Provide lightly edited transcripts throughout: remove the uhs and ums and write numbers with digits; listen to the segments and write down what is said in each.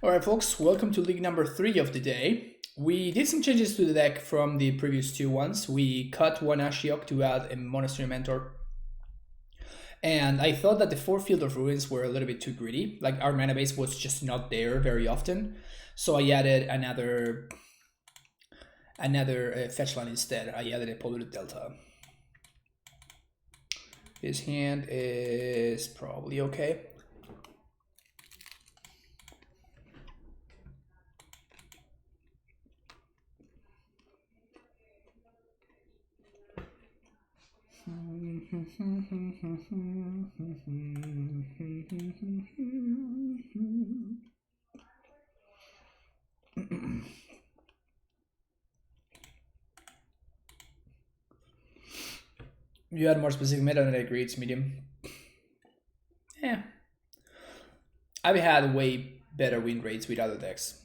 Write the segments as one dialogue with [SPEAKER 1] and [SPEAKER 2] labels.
[SPEAKER 1] Alright folks, welcome to league number 3 of the day. We did some changes to the deck from the previous two ones. We cut one Ashiok to add a Monastery Mentor. And I thought that the 4 Field of Ruins were a little bit too greedy. Like, our mana base was just not there very often. So I added another fetch land instead. I added a Polluted Delta. His hand is probably okay. You had more specific meta than I agree, it's medium. Yeah. I've had way better win rates with other decks.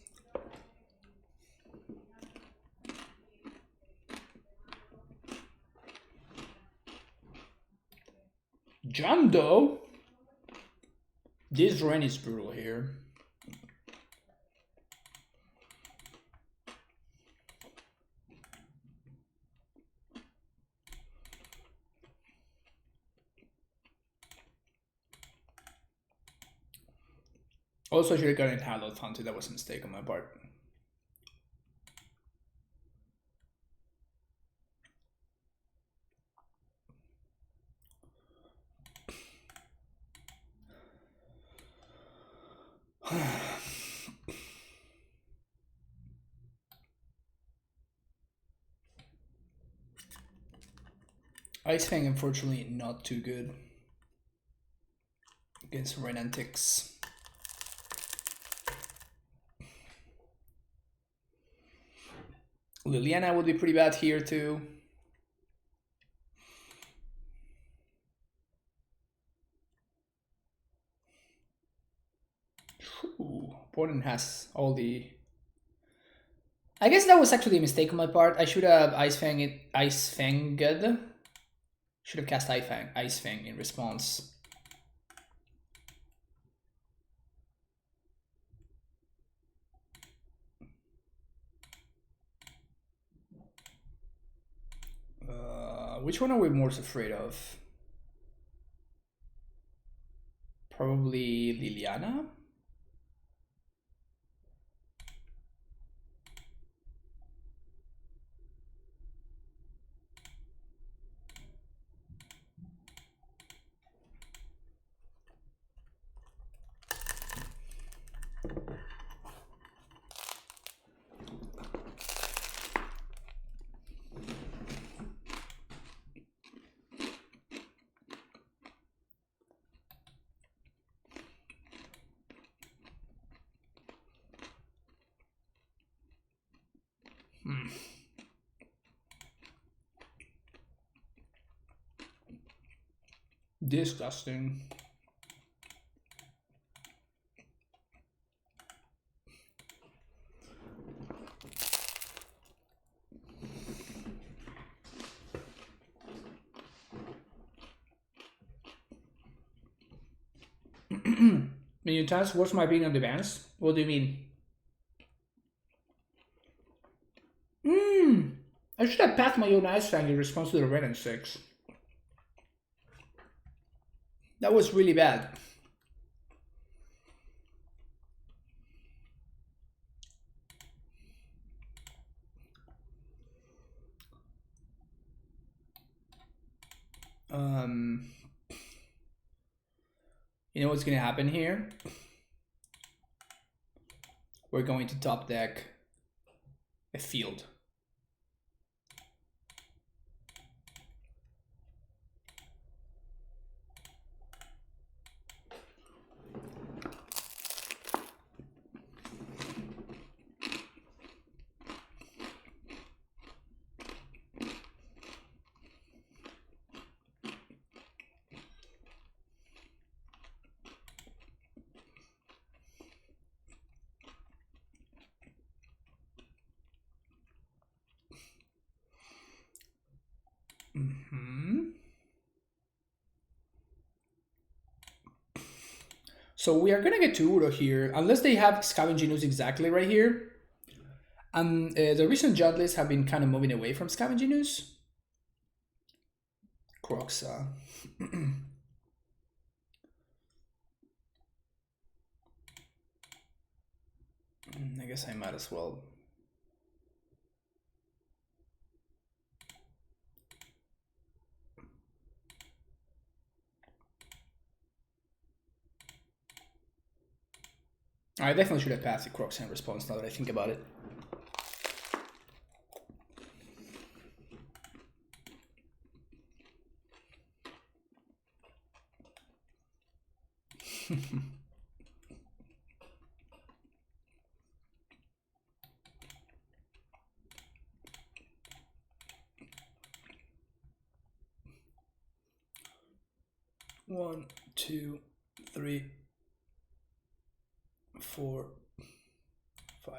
[SPEAKER 1] John Doe? This rain is brutal here. Also, I should have gotten Untitled Chapter. That was a mistake on my part. Ice Fang, unfortunately, not too good against Renantics. Liliana would be pretty bad here too. Ooh, opponent has all the... I guess that was actually a mistake on my part. I should have Ice Fanged. Should have cast Ice Fang in response. Which one are we most afraid of? Probably Liliana? Disgusting. Minion task, what's my opinion on the bans? What do you mean? I should have passed my own Ice Fang in response to the Red and 6. That was really bad. You know what's gonna happen here? We're going to top deck a field. So we are gonna get to Uro here, unless they have Scavenging Ooze exactly right here. The recent judges have been kind of moving away from Scavenging Ooze. Croxa. I guess I might as well. I definitely should have passed the Croxa response now that I think about it. One, two, three, 4, 5.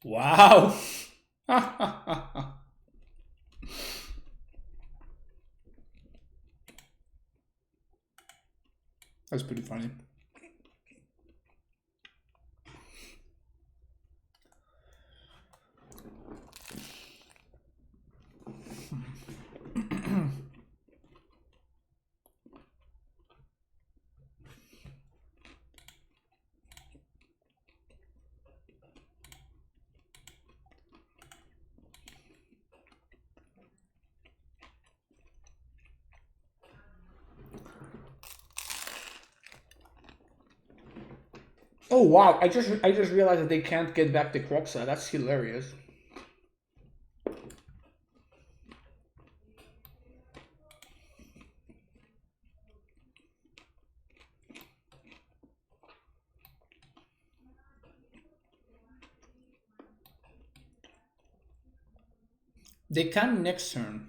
[SPEAKER 1] Wow. That's pretty funny. Oh wow! I just realized that they can't get back the Croxa. That's hilarious. They can next turn.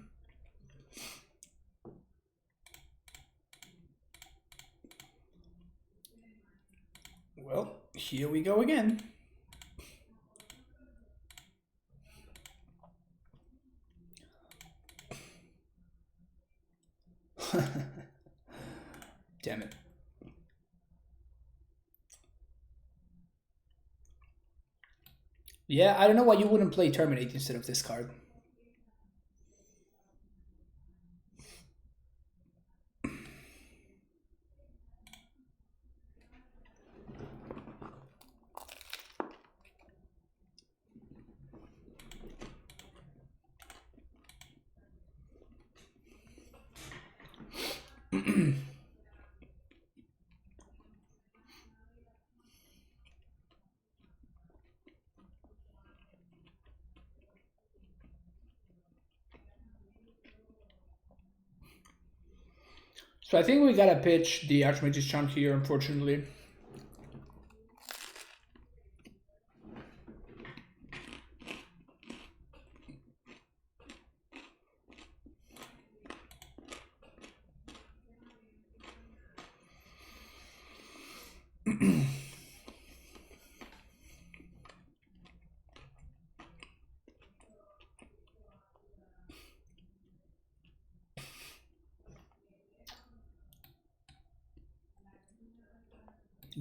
[SPEAKER 1] Well, here we go again. Damn it. Yeah, I don't know why you wouldn't play Terminate instead of this card. So I think we gotta pitch the Archmage's Charm here, unfortunately.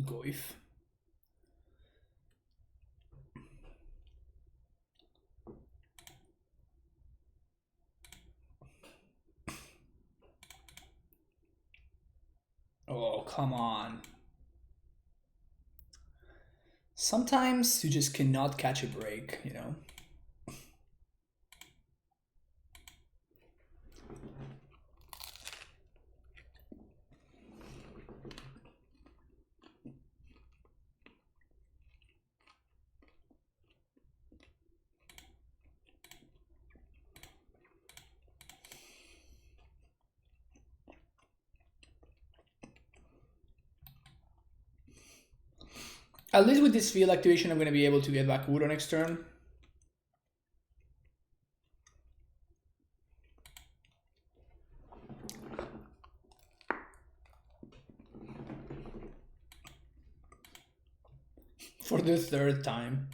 [SPEAKER 1] Goif. Oh, come on. Sometimes you just cannot catch a break, you know? At least with this field activation, I'm going to be able to get back Uro next turn. For the third time.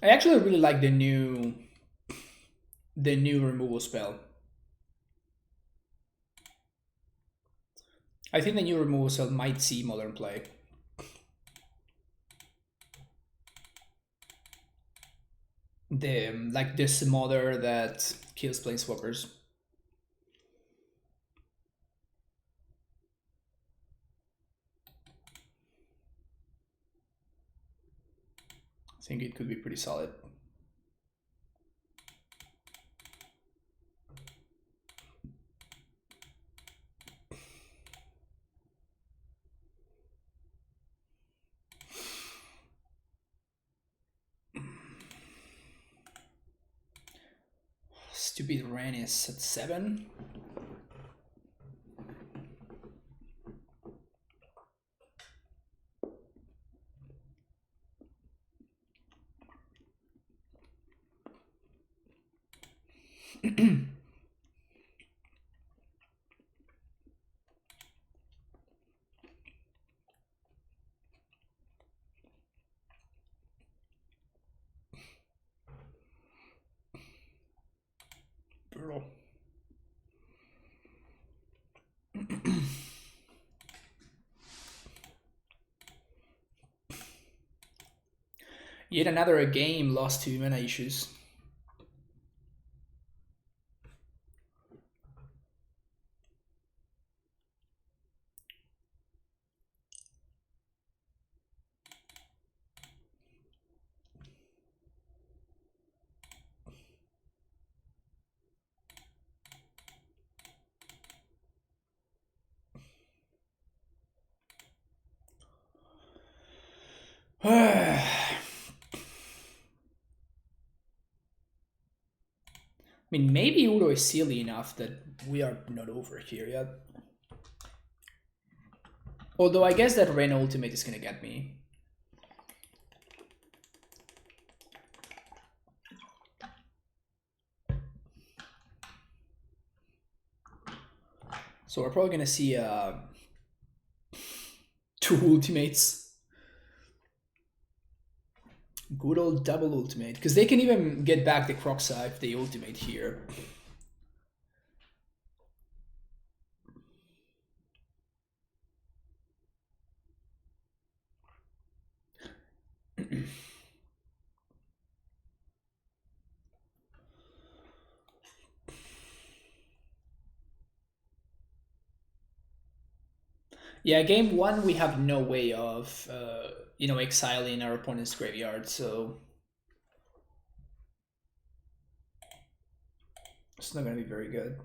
[SPEAKER 1] I actually really like the new removal spell. I think the new removal spell might see modern play. Like the smother that kills planeswalkers. I think it could be pretty solid. Stupid Ren is at 7. Brutal. Yet another game lost to mana issues. I mean, maybe Udo is silly enough that we are not over here yet. Although I guess that Ren ultimate is gonna get me. So we're probably gonna see 2 ultimates. Good old double ultimate, because they can even get back the Croxa if they ultimate here. Yeah, game 1 we have no way of exiling our opponent's graveyard, so it's not gonna be very good.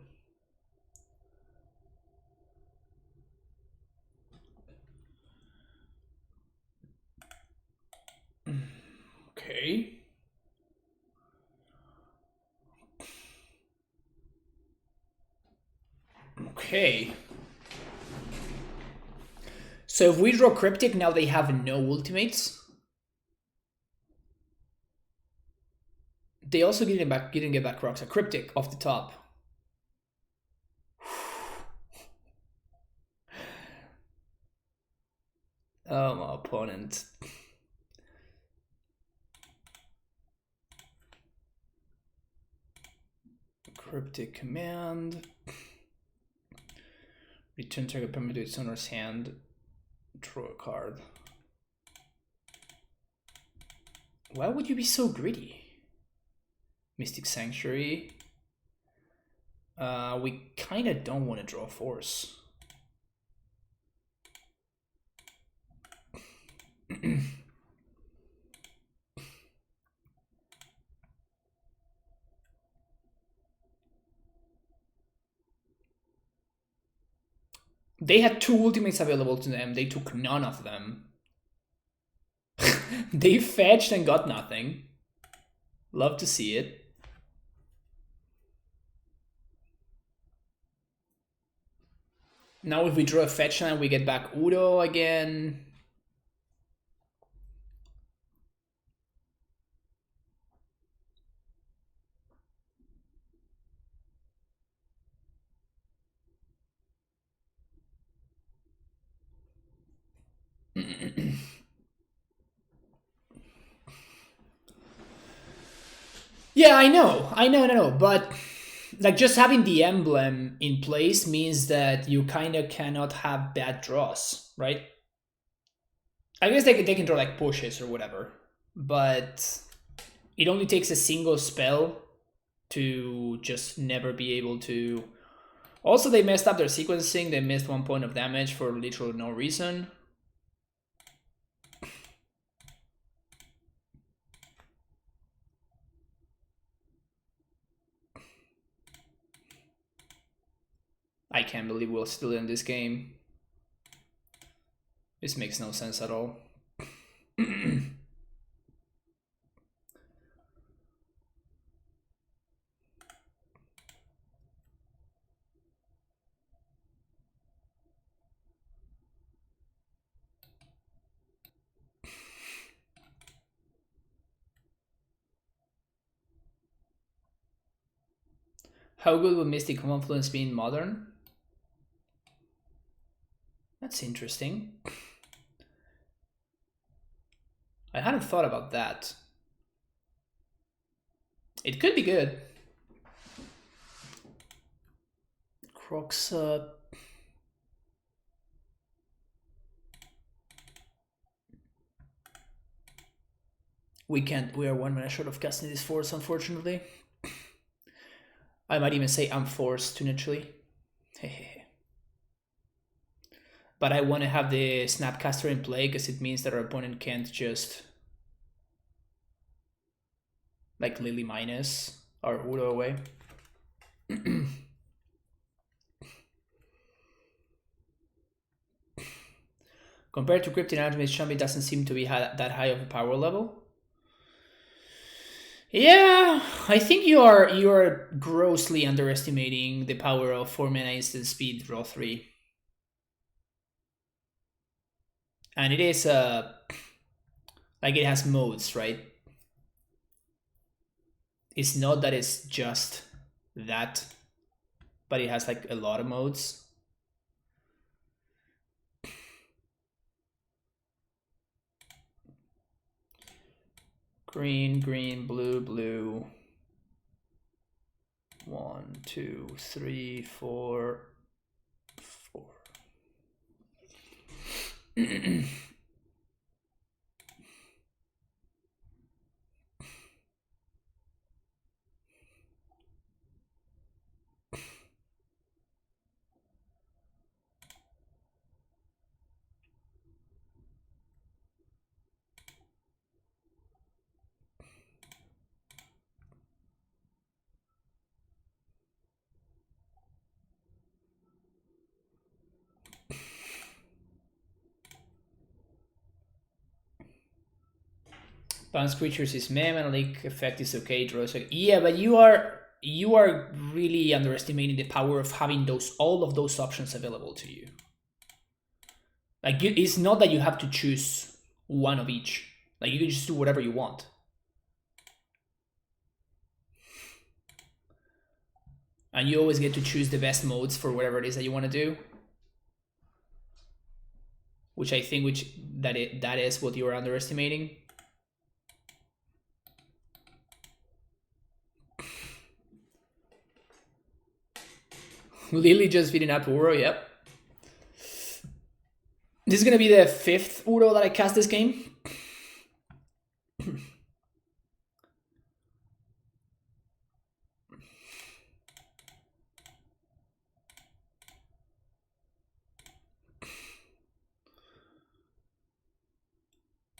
[SPEAKER 1] Okay. Okay. So if we draw Cryptic, now they have no ultimates. They also didn't get back Croxa. Cryptic off the top. Oh, my opponent. Cryptic command. Return target permanent to its owner's hand. Draw a card. Why would you be so greedy? Mystic Sanctuary. We kind of don't want to draw Force. They had 2 ultimates available to them. They took none of them. They fetched and got nothing. Love to see it. Now if we draw a fetch land, we get back Udo again. Yeah, I know, but like just having the emblem in place means that you kind of cannot have bad draws, right? I guess they can draw like pushes or whatever, but it only takes a single spell to just never be able to. Also, they messed up their sequencing. They missed 1 point of damage for literally no reason. I can't believe we're still in this game. This makes no sense at all. How good would Mystic Confluence be in Modern? That's interesting. I hadn't thought about that. It could be good. Crocs. We can't. We are 1 mana short of casting this force, unfortunately. I might even say I'm forced to naturally. But I want to have the Snapcaster in play because it means that our opponent can't just like Lily minus our Udo away. Compared to Cryptid Anatomy, Shambi doesn't seem to be that high of a power level. Yeah, I think you are grossly underestimating the power of 4 mana instant speed draw 3. And it is like it has modes, right? It's not that it's just that, but it has like a lot of modes. Green, green, blue, blue. 1, 2, 3, 4, 4. Bounce creatures is mem and leak effect is okay. Draw is okay. Yeah, but you are really underestimating the power of having all of those options available to you. Like it's not that you have to choose one of each. Like you can just do whatever you want. And you always get to choose the best modes for whatever it is that you want to do. Which I think that is what you are underestimating. Lily just beating up Uro, yep. This is gonna be the 5th Uro that I cast this game.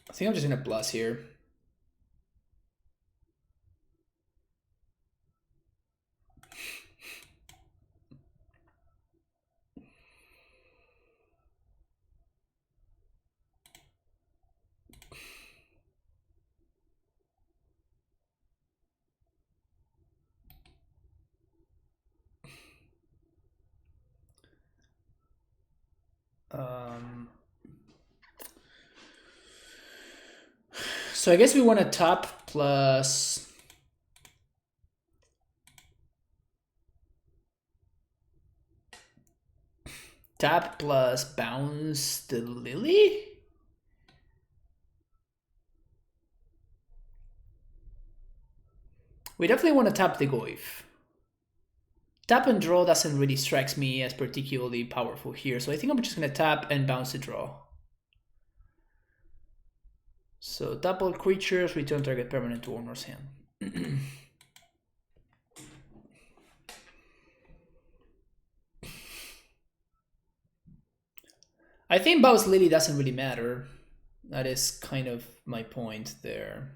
[SPEAKER 1] I think I'm just gonna plus here. So I guess we want to tap plus... Tap plus bounce the Lily? We definitely want to tap the Goyf. Tap and draw doesn't really strike me as particularly powerful here, so I think I'm just going to tap and bounce the draw. So tap all creatures, return target permanent to owner's hand. I think bounce Lily doesn't really matter. That is kind of my point there.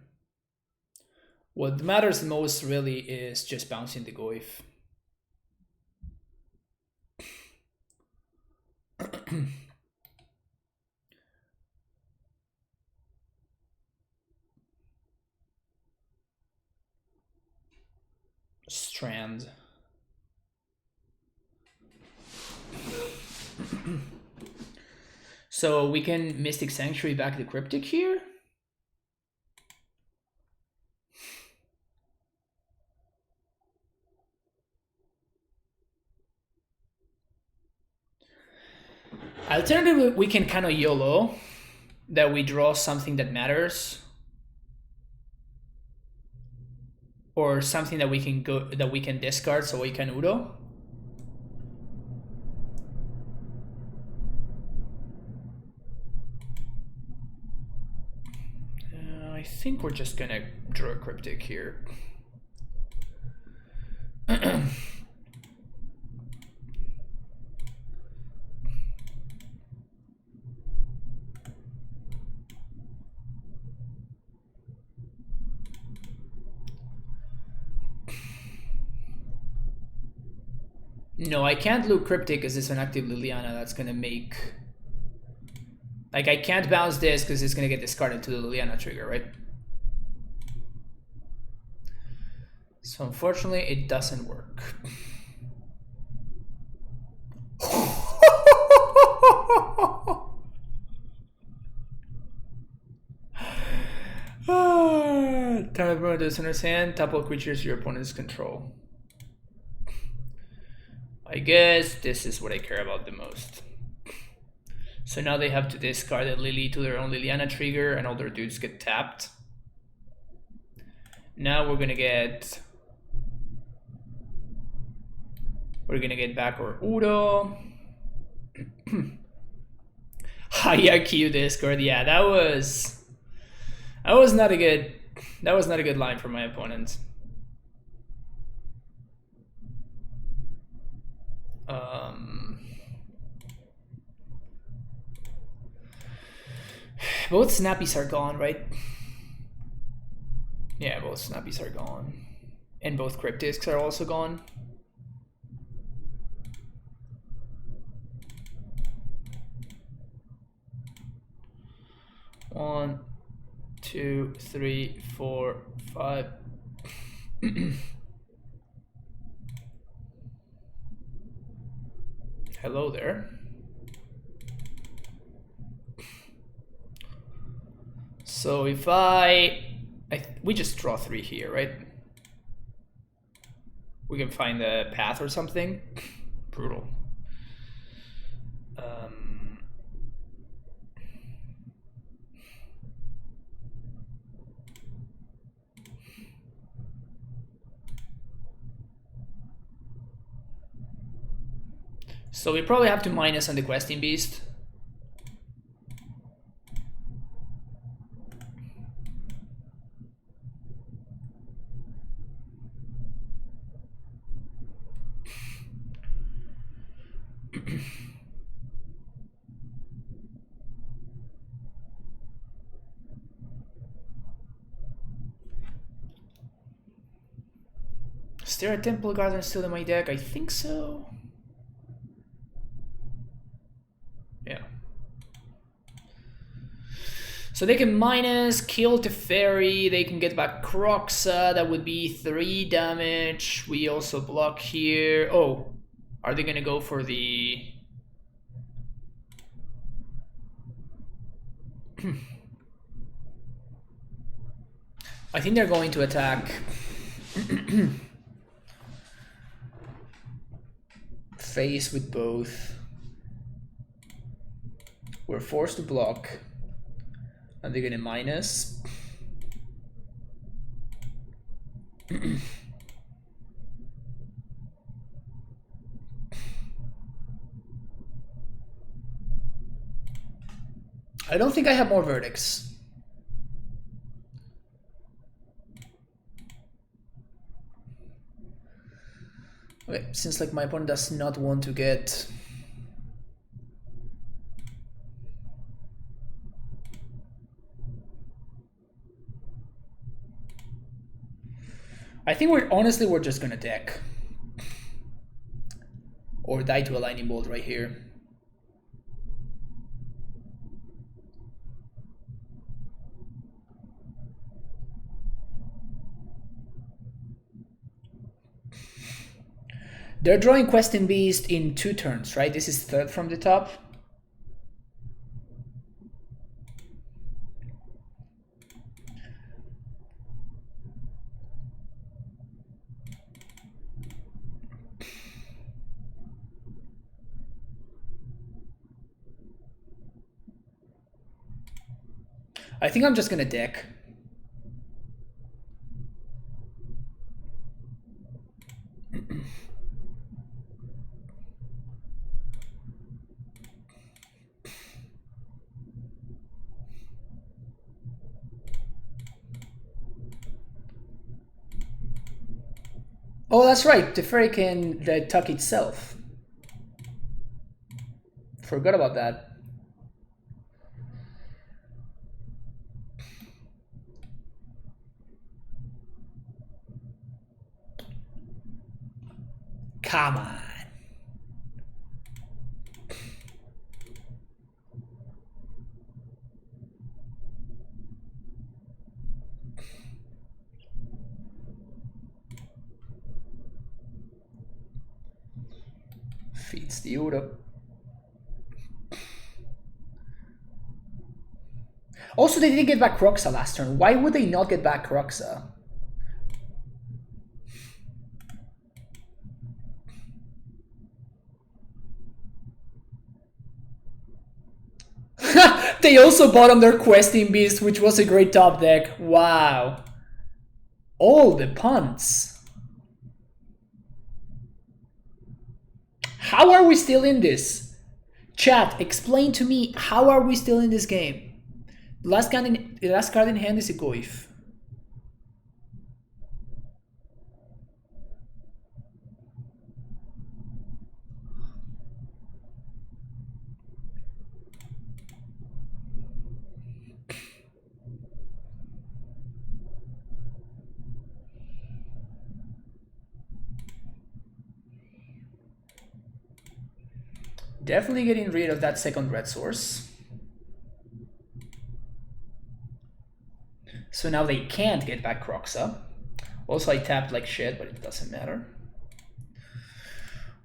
[SPEAKER 1] What matters most really is just bouncing the Goyf. Strand. So we can Mystic Sanctuary back the Cryptic here. Alternatively, we can kind of YOLO that we draw something that matters, or something that we can discard, so we can Udo. I think we're just gonna draw a Cryptic here. No, I can't loop Cryptic because it's an active Liliana. That's gonna make... Like, I can't bounce this because it's gonna get discarded to the Liliana trigger, right? So unfortunately, it doesn't work. Time of to the center's hand, tap all creatures your opponent's control. I guess this is what I care about the most. So now they have to discard a Lily to their own Liliana trigger and all their dudes get tapped. Now we're gonna get back our Udo. Hierarchy Discord, yeah, that was not a good line from my opponent. Both snappies are gone, right? Yeah, both snappies are gone. And both cryptics are also gone. One, two, three, four, five. Hello there. So if we just draw 3 here, right? We can find a path or something. Brutal. So we probably have to minus on the questing beast. Is there a Temple Garden still in my deck? I think so. Yeah. So they can minus, kill Teferi, they can get back Croxa, that would be 3 damage. We also block here. Oh, are they gonna go for the... I think they're going to attack. Face with both. We're forced to block. And they're gonna minus. I don't think I have more verdicts. Okay, seems like my opponent does not want to get... I think we're just gonna deck. Or die to a lightning bolt right here. They're drawing Questing Beast in 2 turns, right? This is third from the top. I think I'm just gonna deck. Oh, that's right. The fairy can tuck itself. Forgot about that. Come on. Feeds the Udo. Also, they didn't get back Roxa last turn. Why would they not get back Roxa? They also bottomed their Questing Beast, which was a great top deck. Wow. All the punts. How are we still in this? Chat, explain to me, how are we still in this game? The last card in hand is a Goif. Definitely getting rid of that second red source. So now they can't get back Roxa. Also, I tapped like shit, but it doesn't matter.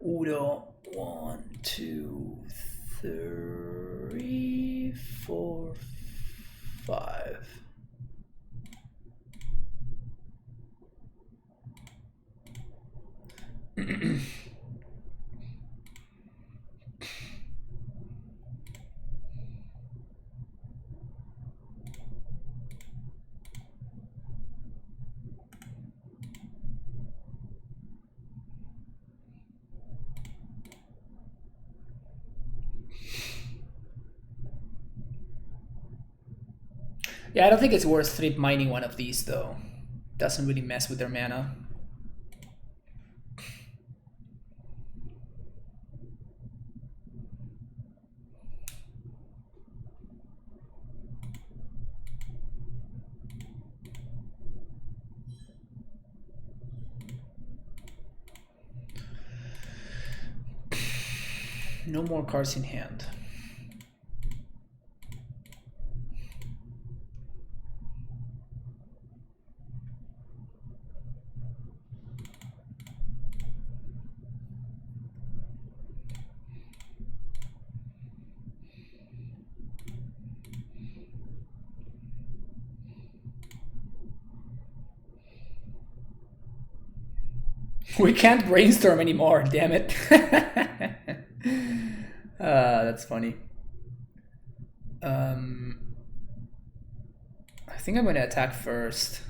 [SPEAKER 1] Udo, 1, 2, 3, 4, 5. Yeah, I don't think it's worth strip mining one of these though. Doesn't really mess with their mana. No more cards in hand. We can't brainstorm anymore, damn it. That's funny. I think I'm gonna attack first.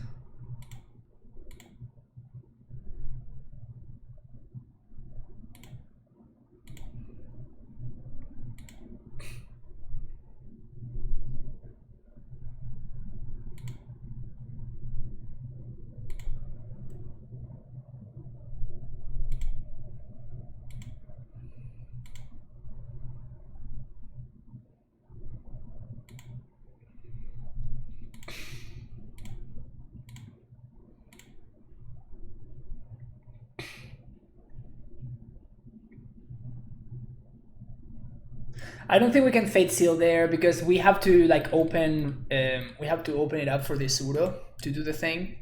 [SPEAKER 1] I don't think we can Fate Seal there because we have to like open. We have to open it up for the Suro to do the thing.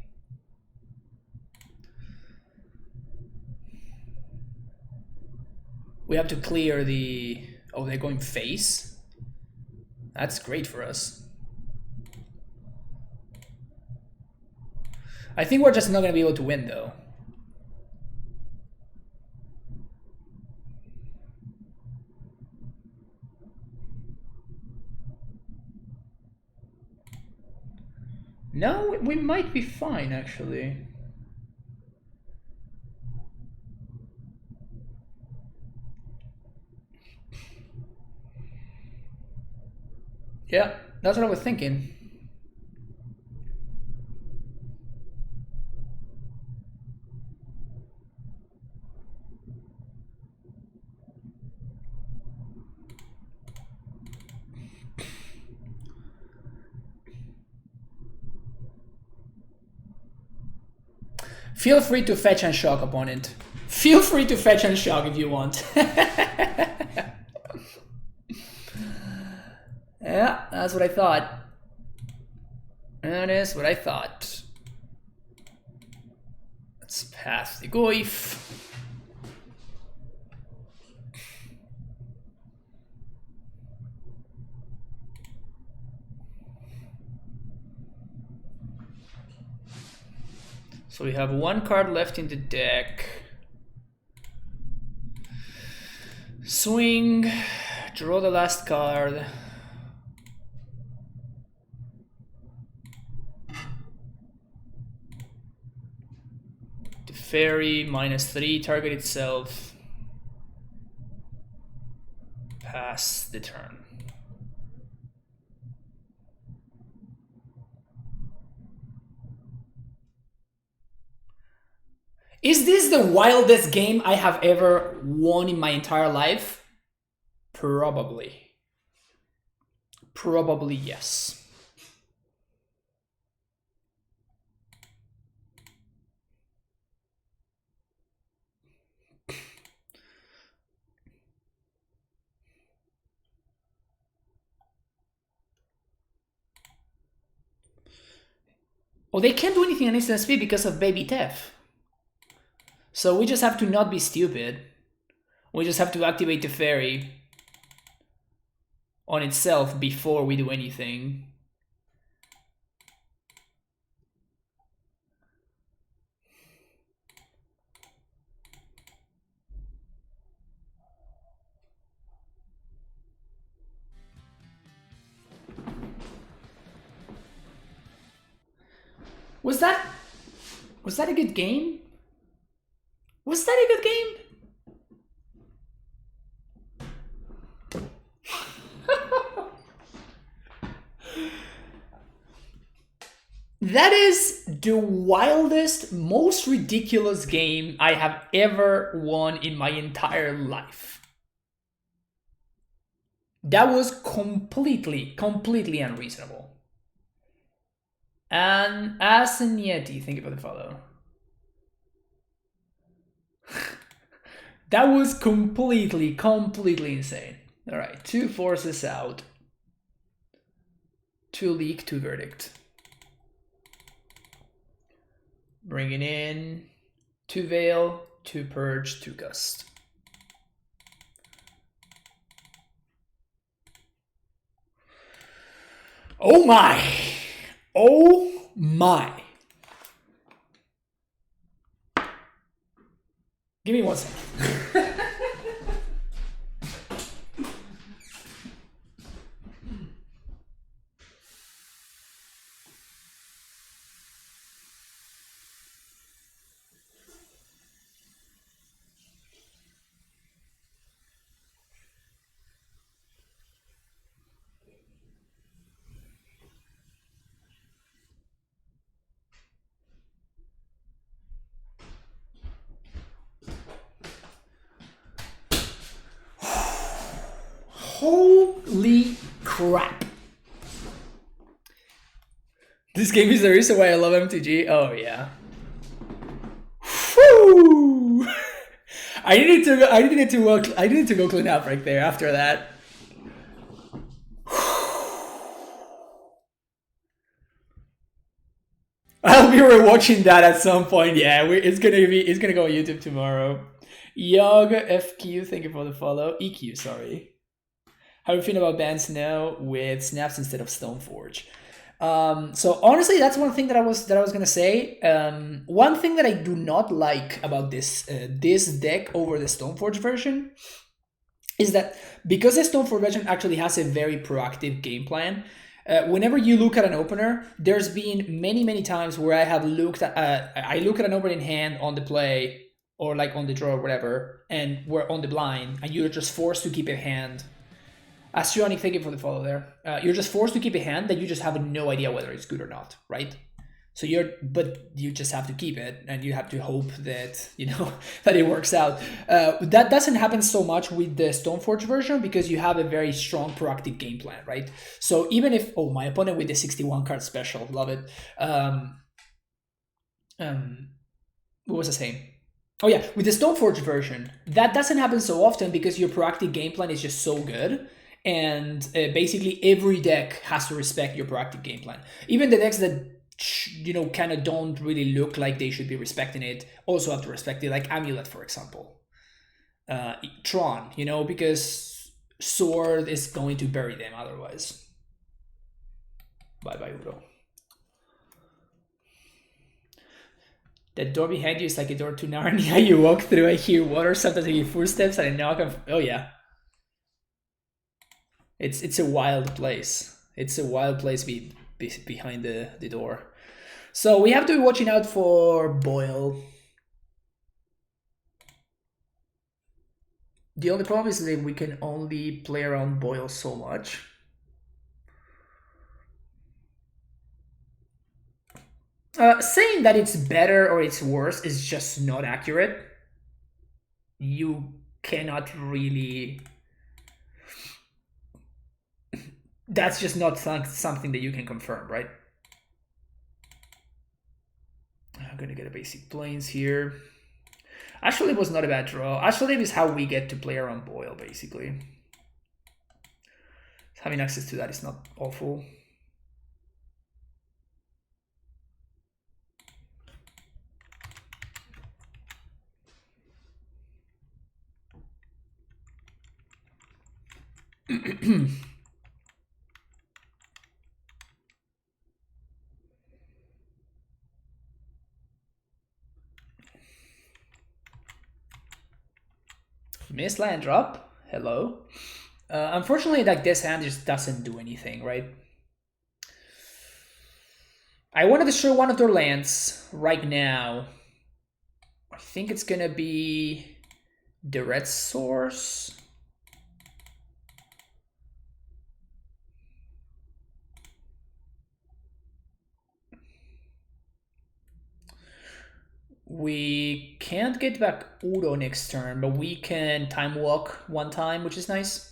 [SPEAKER 1] We have to clear the. Oh, they're going face. That's great for us. I think we're just not gonna be able to win though. No, we might be fine actually. Yeah, that's what I was thinking. Feel free to fetch and shock, opponent. Feel free to fetch and shock if you want. Yeah, that's what I thought. That is what I thought. Let's pass the Goif. So we have one card left in the deck. Swing, draw the last card. The fairy, -3, target itself. Pass the turn. Is this the wildest game I have ever won in my entire life? Probably. Probably yes. Oh, they can't do anything on instant speed because of Baby Tef. So we just have to not be stupid. We just have to activate the fairy on itself before we do anything. Was that a good game? Was that a good game? That is the wildest, most ridiculous game I have ever won in my entire life. That was completely unreasonable. And as an Yeti, thank you for the follow. That was completely insane. Alright, 2 forces out. 2 leak, 2 verdict. Bringing in 2 veil, 2 purge, 2 gust. Oh my! Oh my! Give me 1 second. Holy crap. This game is the reason why I love MTG. Oh yeah. Whew. I needed to go clean up right there after that. I'll be rewatching that at some point. Yeah, it's gonna go on YouTube tomorrow. Yog FQ, thank you for the follow. EQ, sorry. How are you feeling about Bant Snow with snaps instead of Stoneforge? So honestly, that's one thing that I was gonna say. One thing that I do not like about this deck over the Stoneforge version is that because the Stoneforge version actually has a very proactive game plan. Whenever you look at an opener, there's been many times where I have looked at I look at an opening hand on the play or like on the draw or whatever, and we're on the blind, and you're just forced to keep a hand. Astrionic, thank you for the follow there. You're just forced to keep a hand that you just have no idea whether it's good or not, right? So but you just have to keep it, and you have to hope that that it works out. That doesn't happen so much with the Stoneforge version because you have a very strong proactive game plan, right? So even if my opponent with the 61 card special, love it. What was I saying? Oh yeah, with the Stoneforge version, that doesn't happen so often because your proactive game plan is just so good. And basically every deck has to respect your proactive game plan. Even the decks that kind of don't really look like they should be respecting it also have to respect it, like Amulet, for example. Tron, because Sword is going to bury them otherwise. Bye, Udo. That door behind you is like a door to Narnia. You walk through, I hear water, sometimes I hear footsteps, and I knock. Oh yeah. It's a wild place. It's a wild place behind the door. So we have to be watching out for Boyle. The only problem is that we can only play around Boyle so much. Saying that it's better or it's worse is just not accurate. You cannot really... That's just not something that you can confirm, right? I'm gonna get a basic planes here. Actually, it was not a bad draw. Actually, it is how we get to play around Boyle, basically. Having access to that is not awful. Miss land drop. Hello. Unfortunately, like this hand just doesn't do anything, right? I want to destroy one of their lands right now. I think it's gonna be the red source. We can't get back Udo next turn, but we can time walk one time, which is nice.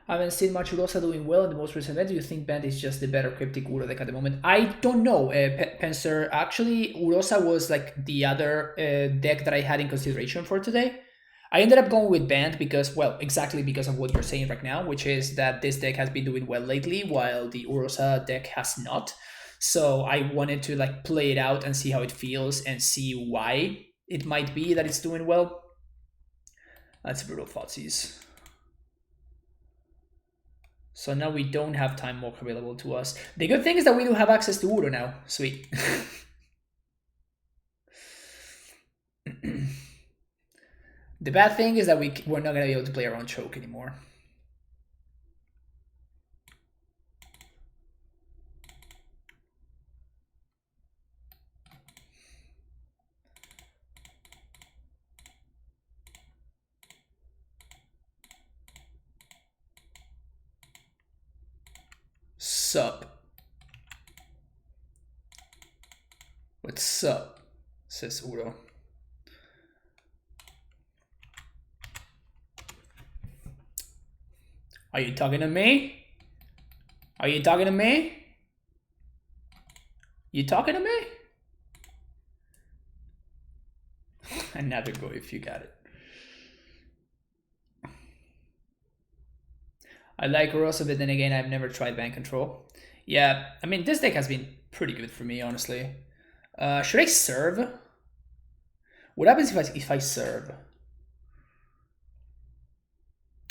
[SPEAKER 1] I haven't seen much Urosa doing well in the most recent event. Do you think Bant is just the better Cryptic Udo deck at the moment? I don't know, Pencer. Actually, Urosa was like the other deck that I had in consideration for today. I ended up going with Bant because, well, exactly because of what you're saying right now, which is that this deck has been doing well lately, while the Urosa deck has not. So I wanted to like play it out and see how it feels and see why it might be that it's doing well. That's brutal thoughtseize. So now we don't have time walk available to us. The good thing is that we do have access to Udo now. Sweet. The bad thing is that we're not gonna be able to play our own choke anymore. Sup? What's up? Says Uro. Are you talking to me? Are you talking to me? You talking to me? Another go if you got it. I like Rosa, but then again, I've never tried Bant Control. Yeah, I mean, this deck has been pretty good for me, honestly. Should I serve? What happens if I serve?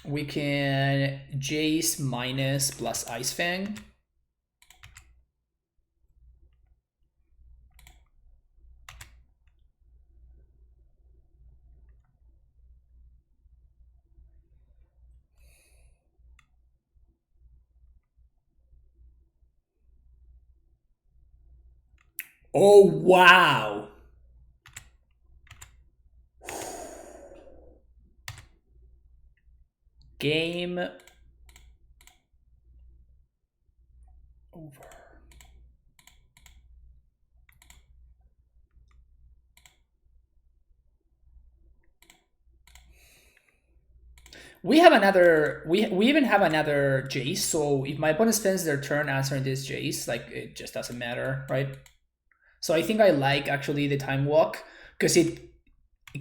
[SPEAKER 1] We can Jace minus plus Ice Fang. Oh, wow. Game over. We have another, we even have another Jace, so if my opponent spends their turn answering this Jace, like, it just doesn't matter, right? So I think I like, actually, the Time Walk, because it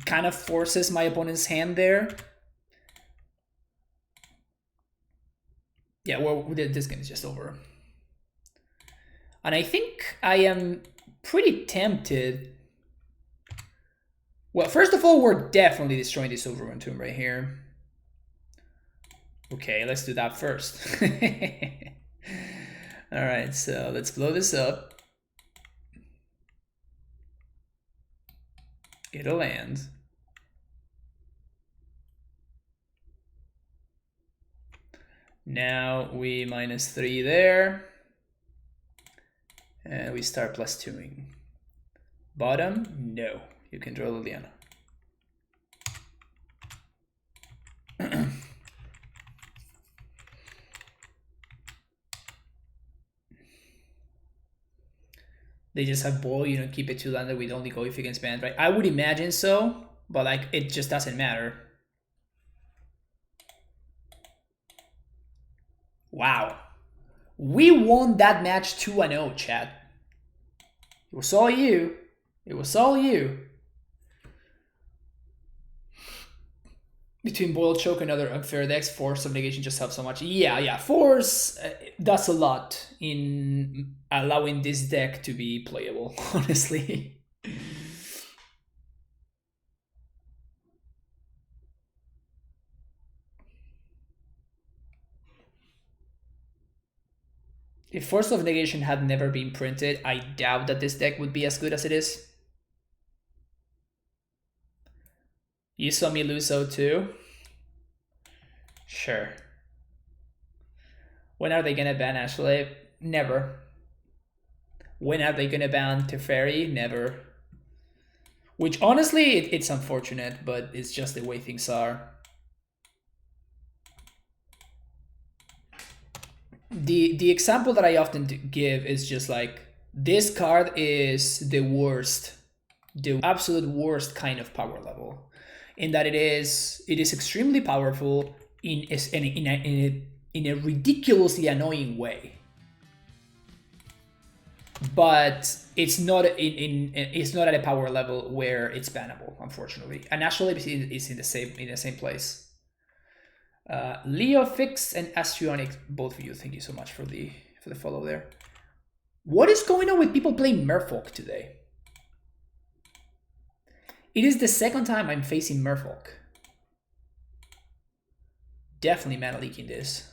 [SPEAKER 1] kind of forces my opponent's hand there. Yeah, well, this game is just over. And I think I am pretty tempted. Well, first of all, we're definitely destroying this Overrun Tomb right here. Okay, let's do that first. Alright, so let's blow this up. It'll land. Now we -3 there. And we start +2ing. Bottom? No. You can draw Liliana. They just have ball, you know, keep it 2-landed with only go if against band, right? I would imagine so, but like it just doesn't matter. Wow. We won that match 2-0, chat. It was all you. It was all you. Between Boiled Choke and other unfair decks, Force of Negation just helps so much. Yeah, Force does a lot in allowing this deck to be playable, honestly. If Force of Negation had never been printed, I doubt that this deck would be as good as it is. You saw me lose 0-2? Sure. When are they gonna ban Ashley? Never. When are they gonna ban Teferi? Never. Which honestly, it's unfortunate, but it's just the way things are. The example that I often give is just like, this card is the worst, the absolute worst kind of power level, in that it is extremely powerful in a ridiculously annoying way, but it's not it's not at a power level where it's bannable, unfortunately. And actually, is in the same place. Leo Fix and Astrionic, both of you, thank you so much for the follow there. What is going on with people playing Merfolk today? It is the second time I'm facing Merfolk. Definitely mana leaking this.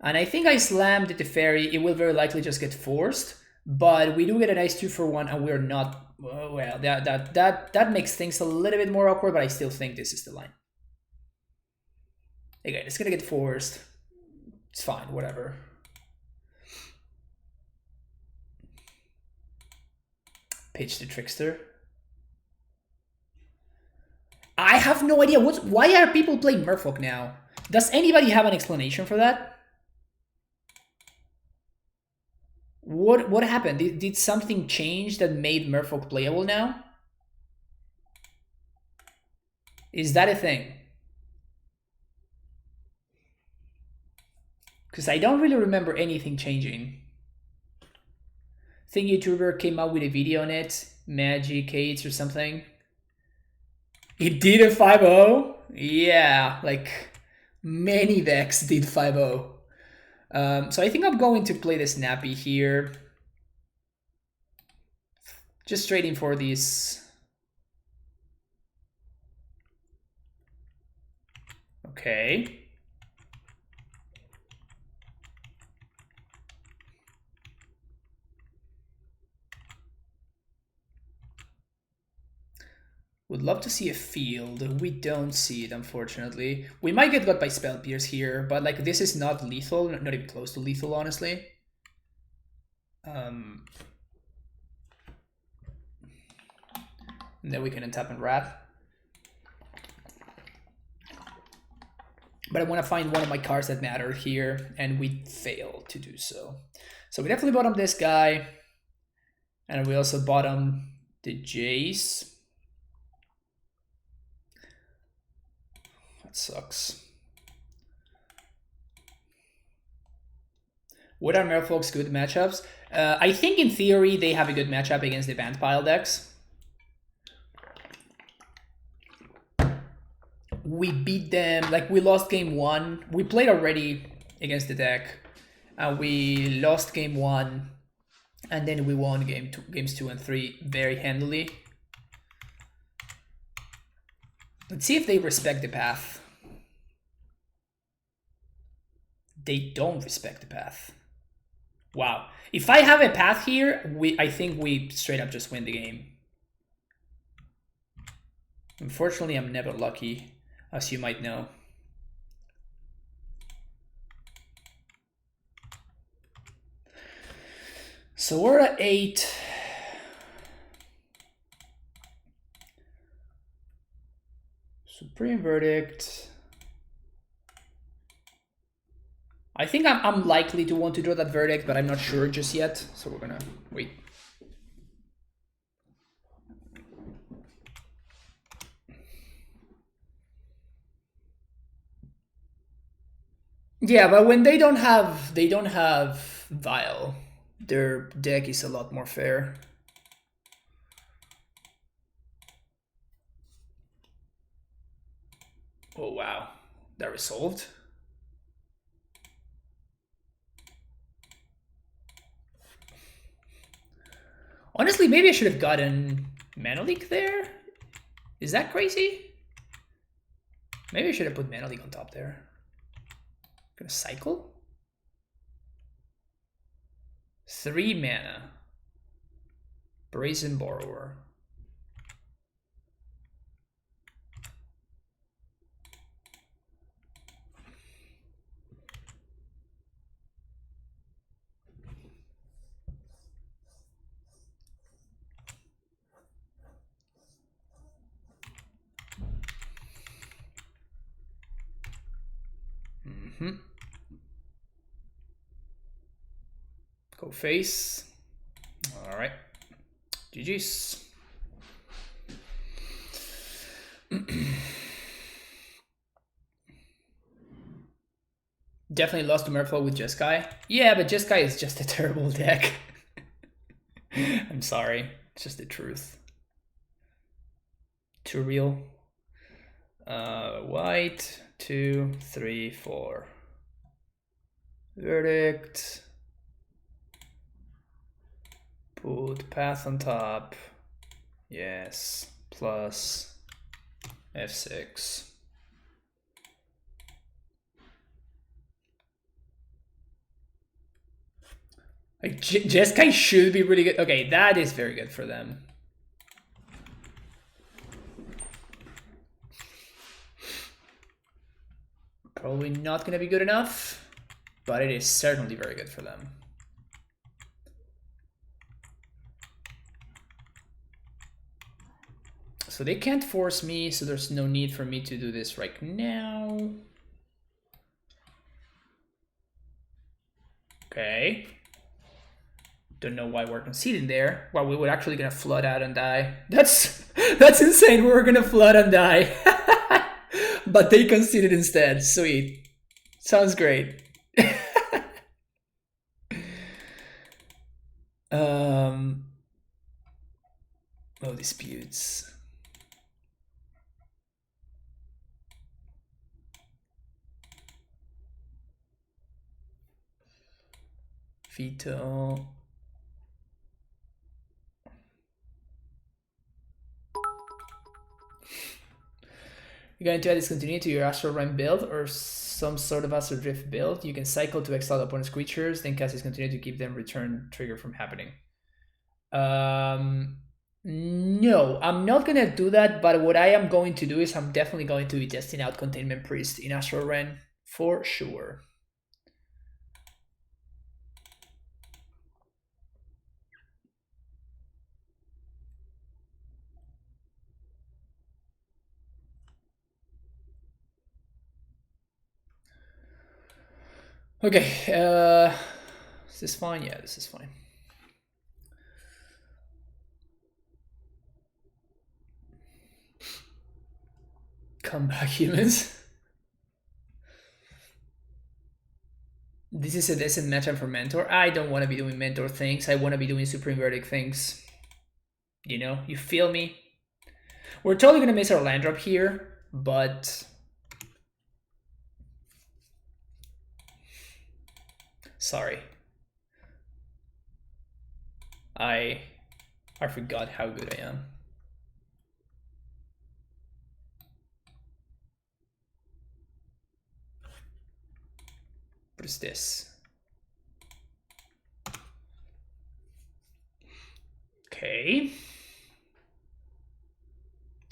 [SPEAKER 1] And I think I slammed the Teferi. It will very likely just get forced. but we do get a nice 2-for-1, and we're not. Well, that makes things a little bit more awkward, but I still think this is the line. Again, it's gonna get forced. It's fine, whatever. Pitch the Trickster. I have no idea. Why are people playing Merfolk now? Does anybody have an explanation for that? What happened? Did something change that made Merfolk playable now? Is that a thing? Because I don't really remember anything changing. I think YouTuber came out with a video on it, Magic Aids or something. It did a 5-0? Yeah, like many decks did 5-0. So I think I'm going to play the Snappy here. Just trading for these. Okay. Would love to see a field. We don't see it, unfortunately. We might get got by Spell Pierce here, but like this is not lethal, not even close to lethal, honestly. And then we can untap and Wrath. But I want to find one of my cards that matter here, and we fail to do so. So we definitely bottom this guy, and we also bottom the Jace. That sucks. What are Merfolk's good matchups? I think in theory they have a good matchup against the Bant pile decks. We beat them, like we lost game 1. We played already against the deck. We lost game 1, and then we won games 2 and 3 very handily. Let's see if they respect the path. They don't respect the path. Wow. If I have a path here, I think we straight up just win the game. Unfortunately, I'm never lucky, as you might know. So we're at 8. Supreme Verdict. I think I'm likely to want to draw that Verdict, but I'm not sure just yet. So we're gonna wait. Yeah, but when they don't have Vial, their deck is a lot more fair. Oh wow, that resolved. Honestly, maybe I should have gotten Mana Leak there. Is that crazy? Maybe I should have put Mana Leak on top there. Gonna cycle? 3 mana. Brazen Borrower. Go face. All right. GG's. Definitely lost to Merfolk with Jeskai. Yeah, but Jeskai is just a terrible deck. I'm sorry. It's just the truth. Too real. White, 2, 3, 4. Verdict. Put path on top. Yes. Plus F6. Like, Jeskai should be really good. Okay, that is very good for them. Probably not going to be good enough, but it is certainly very good for them. So they can't force me, so there's no need for me to do this right now. Okay. Don't know why we're conceding there. Well, we were actually gonna flood out and die. That's insane. We were gonna flood and die. But they conceded instead. Sweet. Sounds great. No disputes. Veto. You're going to add discontinuity to your Astral Realm build or some sort of Astral Drift build. You can cycle to exile opponent's creatures, then cast discontinuity to keep them return trigger from happening. No, I'm not gonna do that, but what I am going to do is I'm definitely going to be testing out Containment Priest in Astral Realm for sure. Okay, is this fine? Yeah, this is fine. Come back, humans. This is a decent matchup for Mentor. I don't want to be doing Mentor things. I want to be doing Supreme Verdict things. You know, you feel me? We're totally going to miss our land drop here, but... Sorry. I forgot how good I am. What is this? Okay.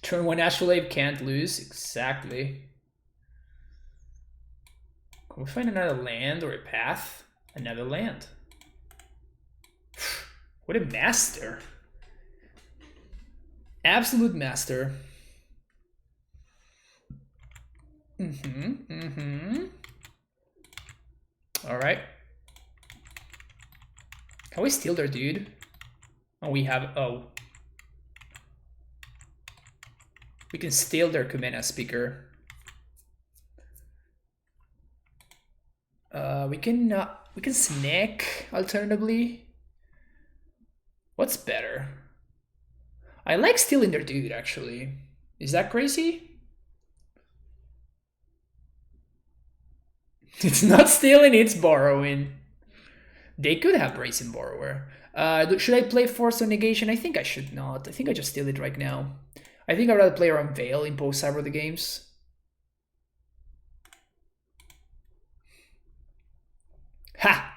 [SPEAKER 1] Turn 1 Astrolabe can't lose. Exactly. Can we find another land or a path? Another land. What a master. Absolute master. Alright. Can we steal their dude? Oh, we have... Oh. We can steal their Kumena speaker. We can snack alternatively. What's better? I like stealing their dude, actually. Is that crazy? It's not stealing, it's borrowing. They could have Brazen Borrower. Should I play Force of Negation? I think I should not. I think I just steal it right now. I think I'd rather play around Veil in post-Cyber the games. Ha!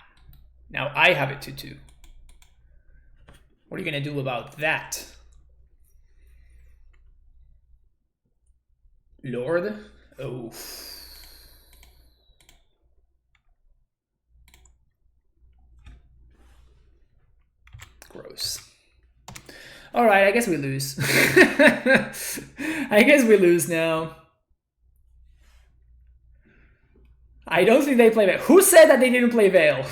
[SPEAKER 1] Now I have it 2-2. What are you gonna do about that? Lord? Oh. Gross. Alright, I guess we lose. I guess we lose now. I don't think they play Veil. Who said that they didn't play Veil?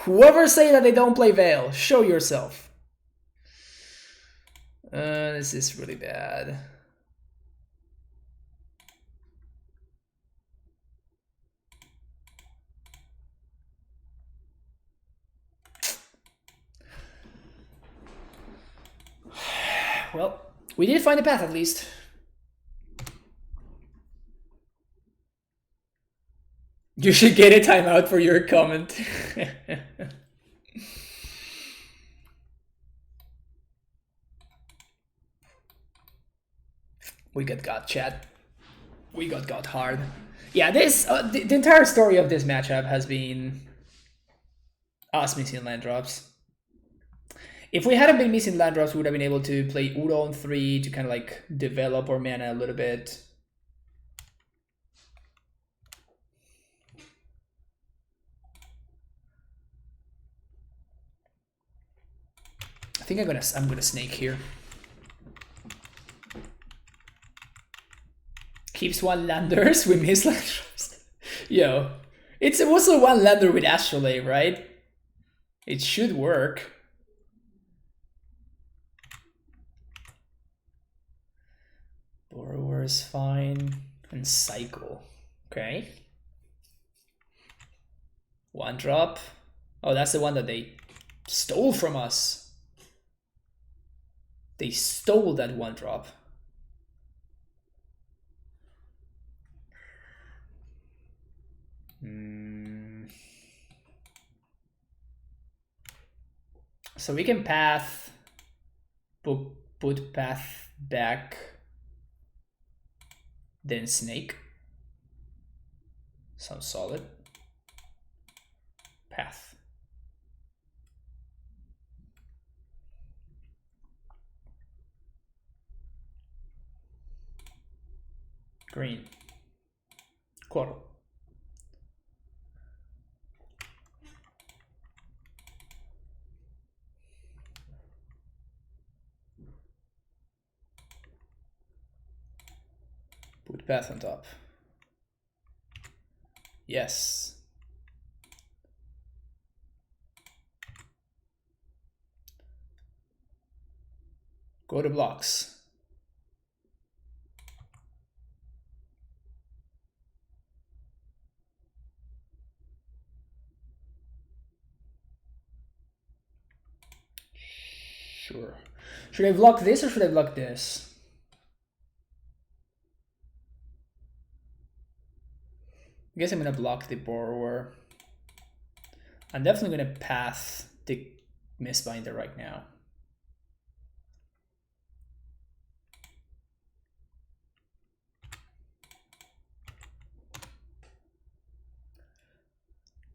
[SPEAKER 1] Whoever say that they don't play Veil, show yourself. This is really bad. Well, we did find a path at least. You should get a timeout for your comment. We got chat. We got hard. Yeah, this the entire story of this matchup has been Us missing land drops. If we hadn't been missing land drops, we would have been able to play Uro on 3 to kind of like develop our mana a little bit. I think I'm gonna snake here. Keeps one landers, we miss land drops. Yo, it's also one lander with Astrolabe, right? It should work. Borrower is fine. And cycle. Okay. One drop. Oh, that's the one that they stole from us. They stole that one drop. So we can path, put path back, then snake. Sounds solid. Path. Green. Coral. Put path on top. Yes. Go to blocks. Sure. Should I block this or should I block this? I guess I'm gonna block the borrower. I'm definitely gonna path the Mistbinder right now.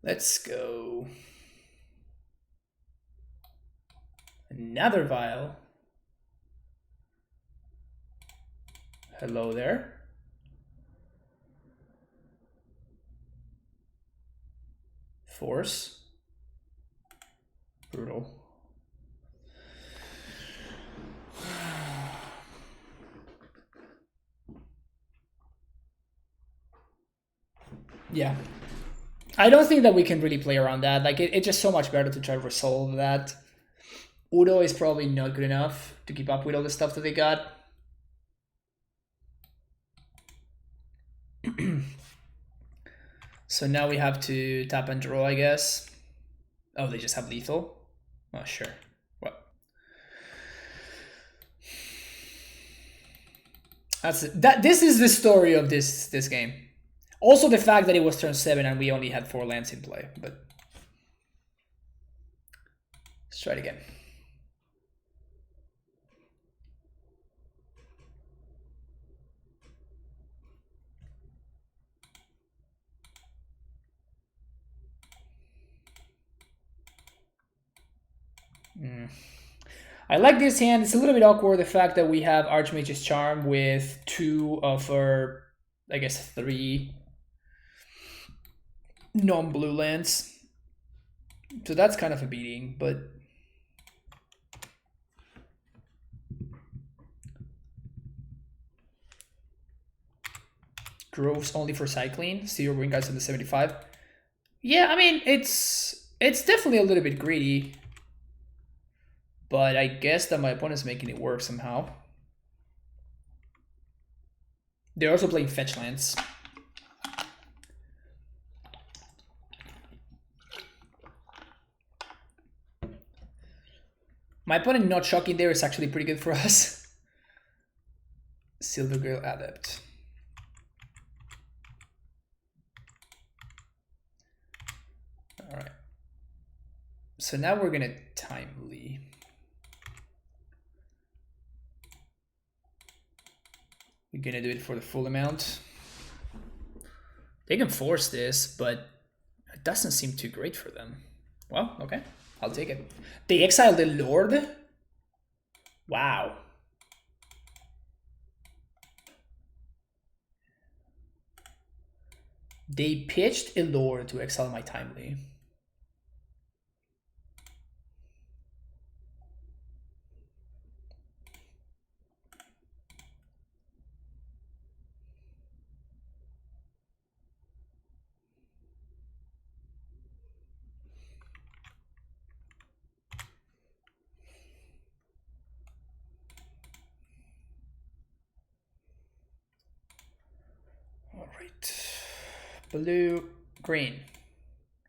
[SPEAKER 1] Let's go. Another vial. Hello there. Force. Brutal. Yeah. I don't think that we can really play around that. Like, it's just so much better to try to resolve that. Udo is probably not good enough to keep up with all the stuff that they got. So now we have to tap and draw, I guess. Oh, they just have lethal? Oh, sure. What? This is the story of this game. Also the fact that it was turn 7 and we only had 4 lands in play, but let's try it again. I like this hand. It's a little bit awkward, the fact that we have Archmage's Charm with 2 of our, I guess, 3 non-blue lands. So that's kind of a beating, but Groves only for cycling. See your win guys in the 75. Yeah, I mean, it's definitely a little bit greedy. But I guess that my opponent's making it work somehow. They're also playing fetch lands. My opponent not shocking there is actually pretty good for us. Silver Girl Adept. Alright. So now we're gonna timely. We're gonna do it for the full amount. They can force this, but it doesn't seem too great for them. Well, okay. I'll take it. They exiled the Lord? Wow. They pitched a Lord to exile my Timely. All right. Blue, green.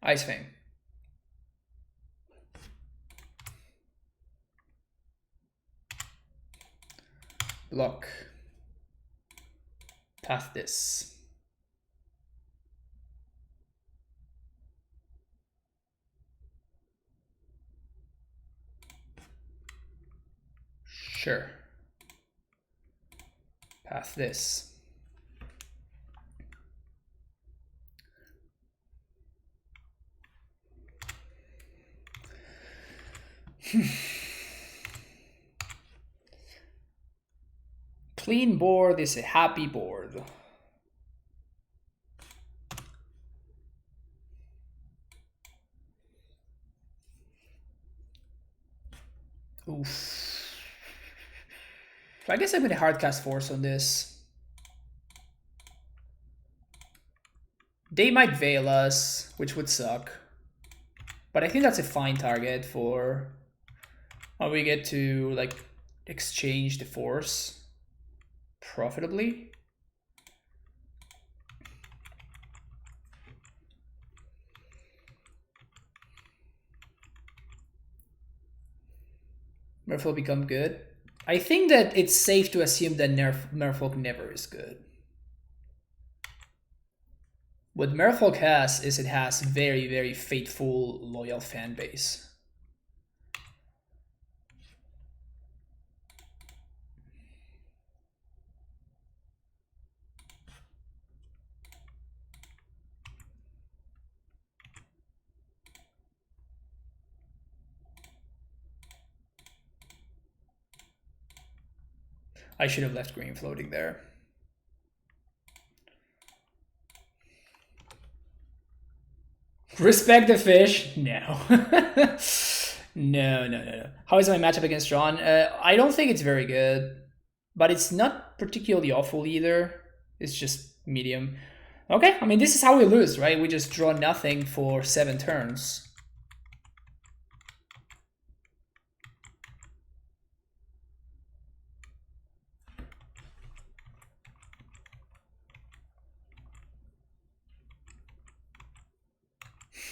[SPEAKER 1] Ice Fang. Block. Path this. Sure. Path this. Clean board is a happy board. Oof. I guess I'm gonna hardcast Force on this. They might Veil us, which would suck. But I think that's a fine target for how we get to like exchange the Force profitably. Merfolk become good. I think that it's safe to assume that Merfolk never is good. What Merfolk has is it has very, very faithful, loyal fan base. I should have left green floating there. Respect the fish? No. No. How is my matchup against Ron? I don't think it's very good, but it's not particularly awful either. It's just medium. Okay, I mean, this is how we lose, right? We just draw nothing for 7 turns.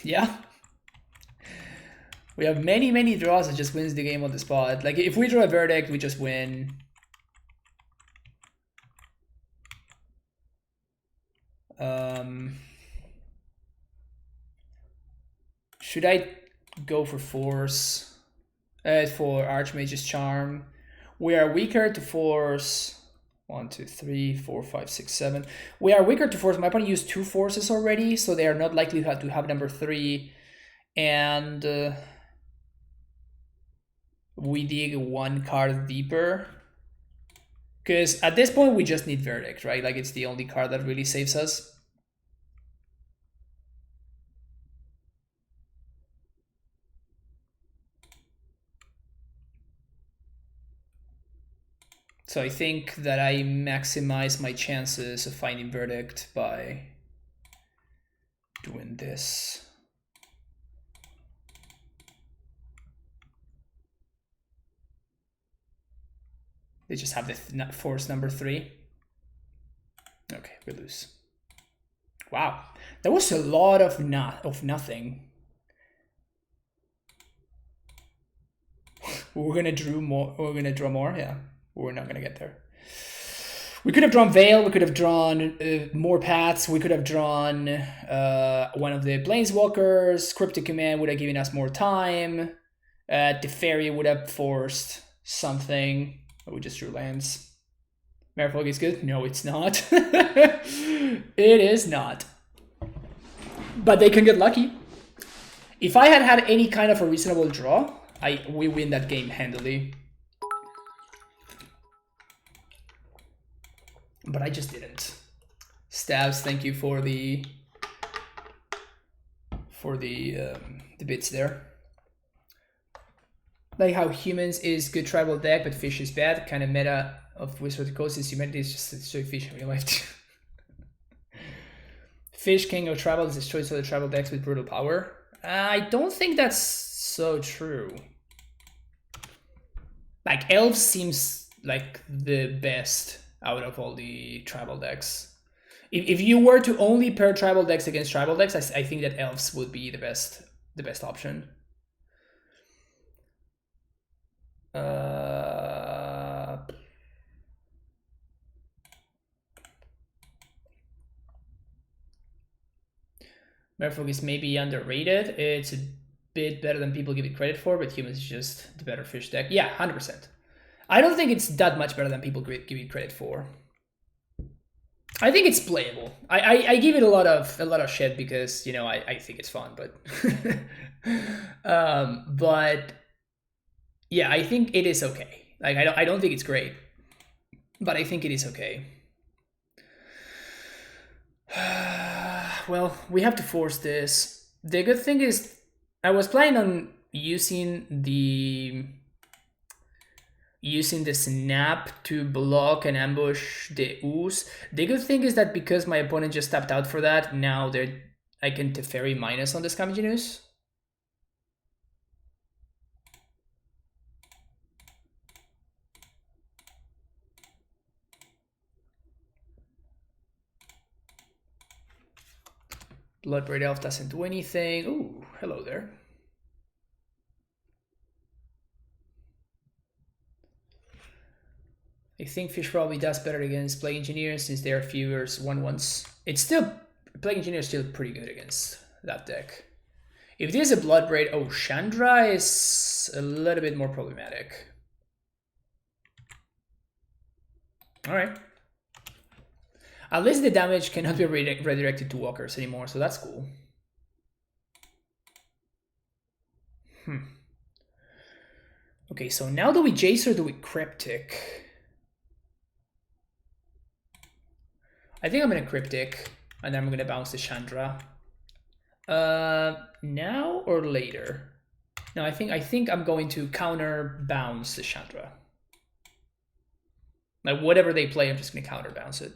[SPEAKER 1] Yeah. We have many draws that just wins the game on the spot. Like, if we draw a verdict, we just win. Should I go for Force? For Archmage's Charm. We are weaker to Force. 1, 2, 3, 4, 5, 6, 7. We are weaker to Force. My opponent used 2 Forces already, so they are not likely to have number 3. And we dig 1 card deeper. Because at this point, we just need Verdict, right? Like, it's the only card that really saves us. So I think that I maximize my chances of finding Verdict by doing this. They just have the Force number 3. Okay, we lose. Wow, that was a lot of nothing. We're gonna draw more. We're gonna draw more. Yeah, we're not gonna get there. We could have drawn Veil. We could have drawn more paths. We could have drawn one of the Planeswalkers. Cryptic Command would have given us more time. The Fairy would have forced something. But we just drew lands. Merfolk is good? No, it's not. It is not. But they can get lucky. If I had had any kind of a reasonable draw, we win that game handily. But I just didn't. Stabs, thank you for the bits there. Like how humans is good tribal deck, but fish is bad. Kind of meta of Wizard of the Coast is humanity is just so efficient in real life. Fish king of tribal is destroys other tribal decks with brutal power. I don't think that's so true. Like elves seems like the best out of all the tribal decks. If you were to only pair tribal decks against tribal decks, I think that elves would be the best option. Merfolk is maybe underrated. It's a bit better than people give it credit for, but humans is just the better fish deck. Yeah, 100%. I don't think it's that much better than people give it credit for. I think it's playable. I give it a lot of shit because, you know, I think it's fun, but but yeah, I think it is okay. Like I don't think it's great, but I think it is okay. Well, we have to force this. The good thing is I was planning on using the snap to block and ambush the ooze. The good thing is that because my opponent just tapped out for that, now I can Teferi minus on the Scavenging Ooze. Bloodbraid Elf doesn't do anything. Ooh, hello there. I think Fish probably does better against Plague Engineer since there are fewer 1/1s. It's still, Plague Engineer is still pretty good against that deck. If this is a Bloodbraid, oh, Chandra is a little bit more problematic. Alright. At least the damage cannot be redirected to walkers anymore, so that's cool. Okay, so now do we Jace or do we Cryptic? I think I'm gonna Cryptic, and then I'm gonna bounce the Chandra. Now or later? No, I think I'm going to counter bounce the Chandra. Like whatever they play, I'm just gonna counter bounce it.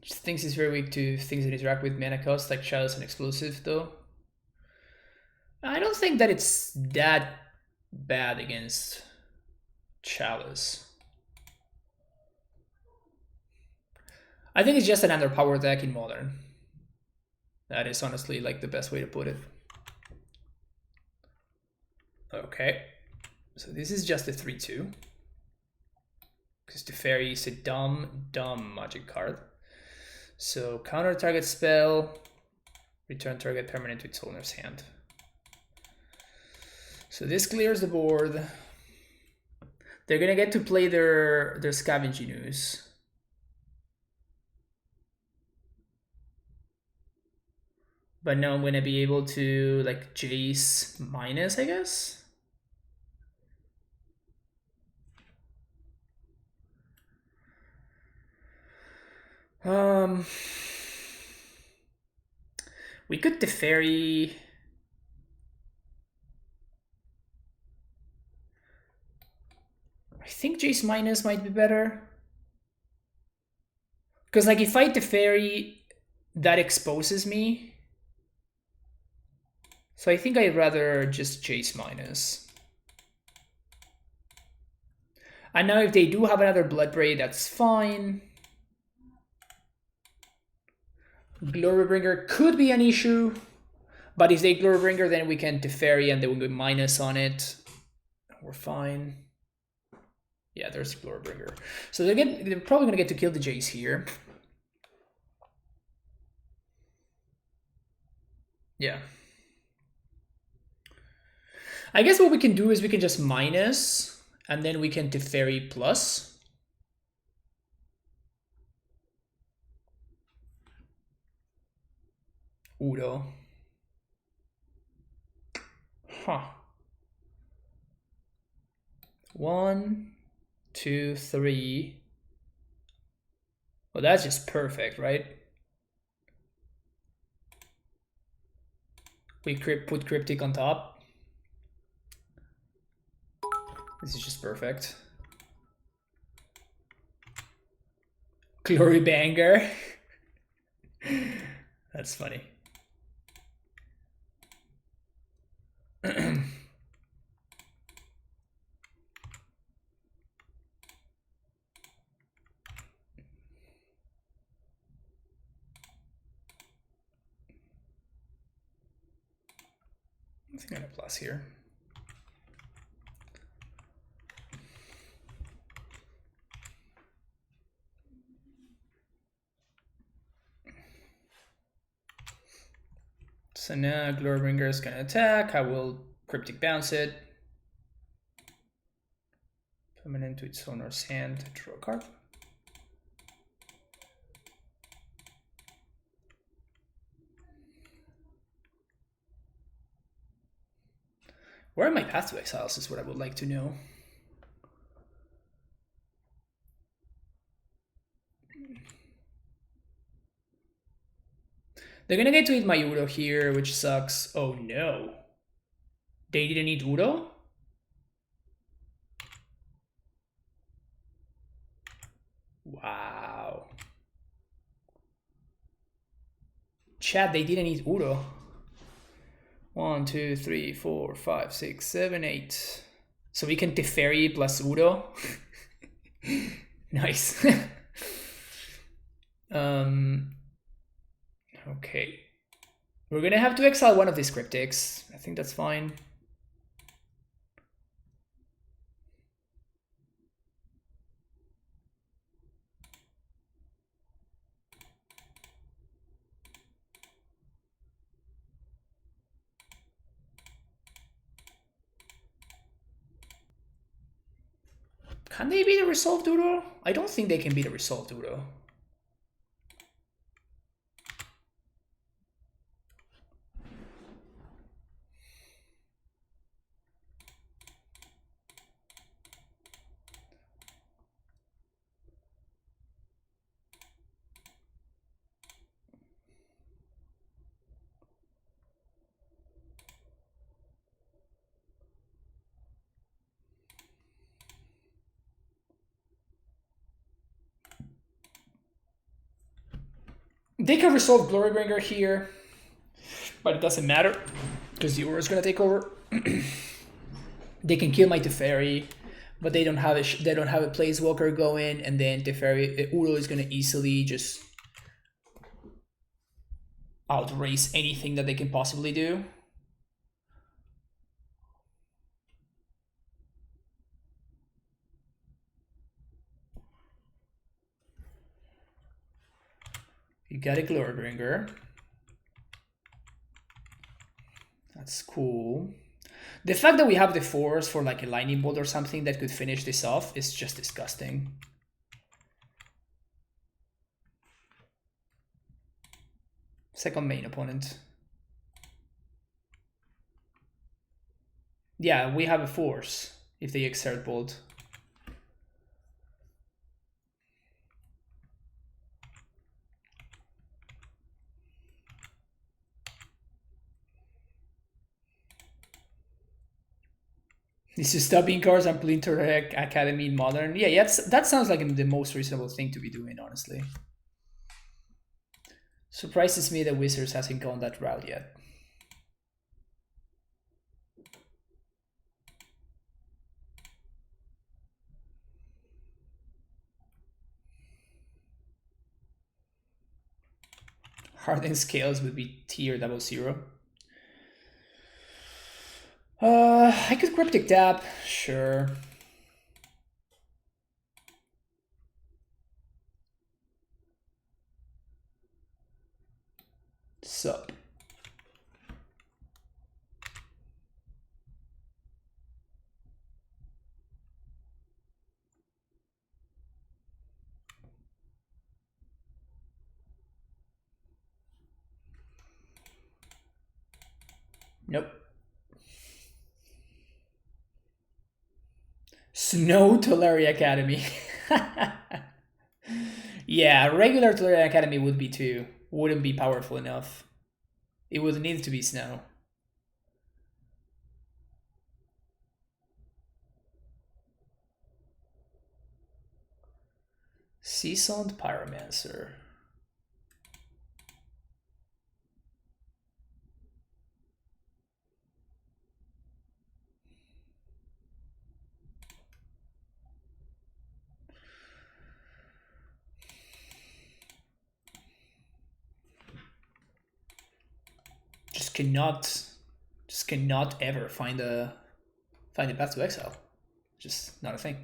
[SPEAKER 1] Just thinks he's very weak to things that interact with mana cost, like Chalice and Explosive, though. I don't think that it's that bad against Chalice. I think it's just an underpowered deck in Modern. That is honestly like the best way to put it. Okay, so this is just a 3/2. Because Teferi is a dumb magic card. So counter target spell, return target permanent to its owner's hand. So this clears the board. They're gonna get to play their Scavenging Ooze. But now I'm gonna be able to like Jace minus, I guess. We could Teferi. I think Jace minus might be better. Because like if I Teferi, that exposes me. So I think I'd rather just Jace minus. And now if they do have another Bloodbraid, that's fine. Glorybringer could be an issue, but if they Glorybringer, then we can Teferi and they will go minus on it. We're fine. Yeah, there's Glorybringer. So they're probably gonna get to kill the Jace here. Yeah. I guess what we can do is we can just minus, and then we can Teferi plus. Udo. Huh. 1, 2, 3. Well, that's just perfect, right? We put cryptic on top. This is just perfect. Glory banger. That's funny. I think I have a plus here. So now Glorybringer is going to attack. I will Cryptic Bounce it. Permanent to its owner's hand. Draw a card. Where are my Path to Exiles is what I would like to know. They're gonna get to eat my Udo here, which sucks. Oh no. They didn't eat Udo? Wow. Chat, they didn't eat Udo. 1, 2, 3, 4, 5, 6, 7, 8. So we can Teferi plus Udo. Nice. Okay. We're gonna have to exile one of these cryptics. I think that's fine. Can they beat a resolved Udo? I don't think they can beat a resolved Udo. They can resolve Glorybringer here, but it doesn't matter because the Aura is gonna take over. They can kill my Teferi, but they don't have a Planeswalker going, and then Teferi Udo is gonna easily just outrace anything that they can possibly do. You got a Glorybringer. That's cool. The fact that we have the force for like a lightning bolt or something that could finish this off is just disgusting. Second main opponent. Yeah, we have a force if they exert bolt. This is stopping cars and Splinter Academy in Modern. Yeah, that sounds like the most reasonable thing to be doing, honestly. Surprises me that Wizards hasn't gone that route yet. Hardened Scales would be tier 00. I could Cryptic Tap, sure. Sup. Nope. Snow Tolari Academy. Yeah, regular Tolari Academy wouldn't be powerful enough. It would need to be snow. Seasoned Pyromancer. Just cannot ever find a path to exile. Just not a thing.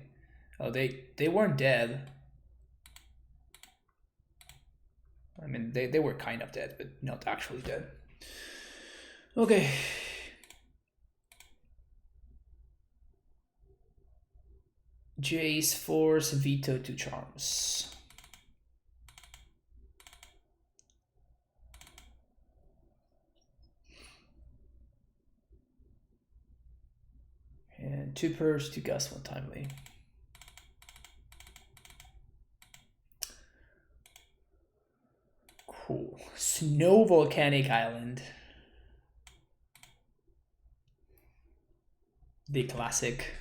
[SPEAKER 1] Oh, they weren't dead. I mean, they were kind of dead, but not actually dead. Okay. Jace Force Veto 2 Charms. And 2 Purge, 2 Gust, 1 Timely. Cool. Snow Volcanic Island. The classic.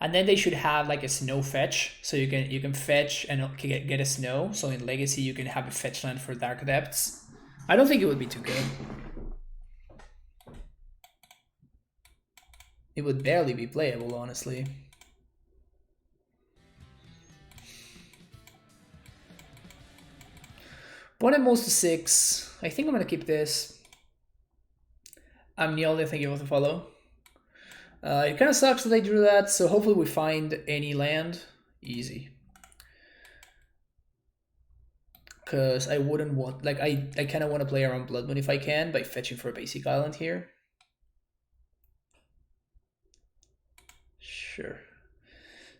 [SPEAKER 1] And then they should have like a snow fetch, so you can fetch and get a snow. So in Legacy you can have a fetch land for Dark Depths. I don't think it would be too good. It would barely be playable, honestly. One most to 6. I think I'm gonna keep this. I'm Neolde, thank you for the follow. It kind of sucks that they drew that, so hopefully we find any land. Easy. Because I wouldn't want, like, I kind of want to play around Blood Moon if I can by fetching for a basic island here. Sure.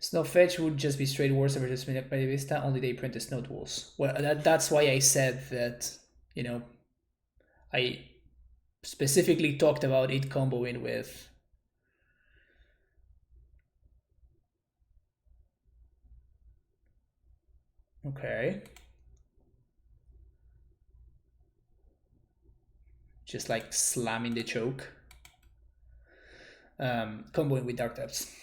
[SPEAKER 1] Snow Fetch would just be straight worse versus by Vista, only they print the Snow Tools. Well, that's why I said that, you know, I specifically talked about it comboing with... Okay. Just like slamming the choke. Comboing with Dark Depths.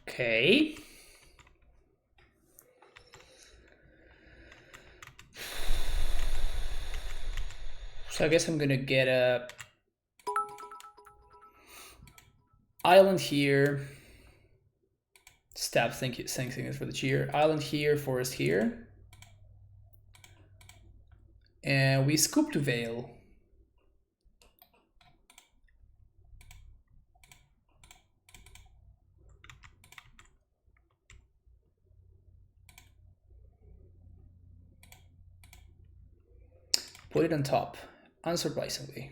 [SPEAKER 1] Okay. So I guess I'm gonna get a island here. Stab, thank you for the cheer. Island here, forest here. And we scoop to Veil. Put it on top, unsurprisingly.